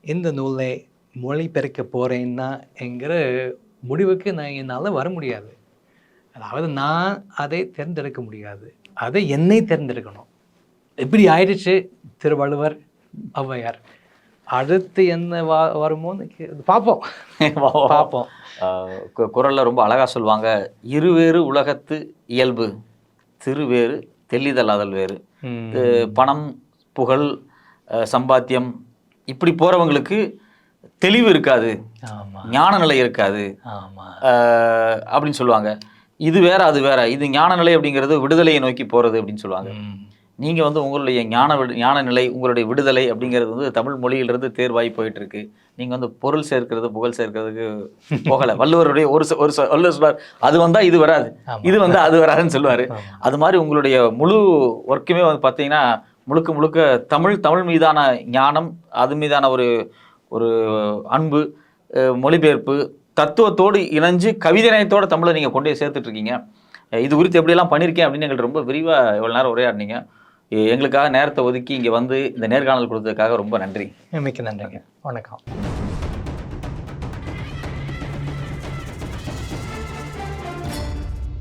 இந்த நூலை மொழிபெயர்க்க போகிறேன்னா என்கிற முடிவுக்கு என்னால் வர முடியாது. அதாவது நான் அதை தேர்ந்தெடுக்க முடியாது, அதை என்னை தேர்ந்தெடுக்கணும். எப்படி ஆயிடுச்சு திருவள்ளுவர், ஔவையார். அடுத்து என்ன வருமோன்னு பார்ப்போம். குறள்ல ரொம்ப அழகா சொல்லுவாங்க, இருவேறு உலகத்து இயல்பு, திருவேறு தெளிதலாதல் வேறு. பணம், புகழ், சம்பாத்தியம், இப்படி போறவங்களுக்கு தெளிவு இருக்காது, ஆமா ஞான நிலை இருக்காது ஆமா அப்படின்னு சொல்லுவாங்க. இது வேற அது வேற. இது ஞான நிலை அப்படிங்கிறது விடுதலையை நோக்கி போறது அப்படின்னு சொல்லுவாங்க. நீங்க வந்து உங்களுடைய ஞான நிலை, உங்களுடைய விடுதலை அப்படிங்கிறது வந்து தமிழ் மொழியிலிருந்து தேர்வாகி போயிட்டு இருக்கு. நீங்க வந்து பொருள் சேர்க்கிறது, புகழ் சேர்க்கிறதுக்கு போகல. வள்ளுவருடைய வள்ளுவர் சொல்வார், அது வந்தா இது வராது, இது வந்தா அது வராதுன்னு சொல்லுவாரு. அது மாதிரி உங்களுடைய முழு ஒர்க்குமே வந்து பார்த்தீங்கன்னா முழுக்க முழுக்க தமிழ் மீதான ஞானம், அது மீதான ஒரு ஒரு அன்பு, மொழிபெயர்ப்பு, தத்துவத்தோடு இணைஞ்சு கவிதை நயத்தோட தமிழை நீங்க கொண்டு போய் சேர்த்துட்டு இருக்கீங்க. இது குறித்து எப்படியெல்லாம் பண்ணியிருக்கேன் அப்படின்னு எங்களுக்கு ரொம்ப விரிவாக இவ்வளோ நேரம் உரையாடினீங்க. எங்களுக்காக நேரத்தை ஒதுக்கி இங்கே வந்து இந்த நேர்காணல் கொடுத்ததுக்காக ரொம்ப நன்றி. மிக்க நன்றிங்க. வணக்கம்.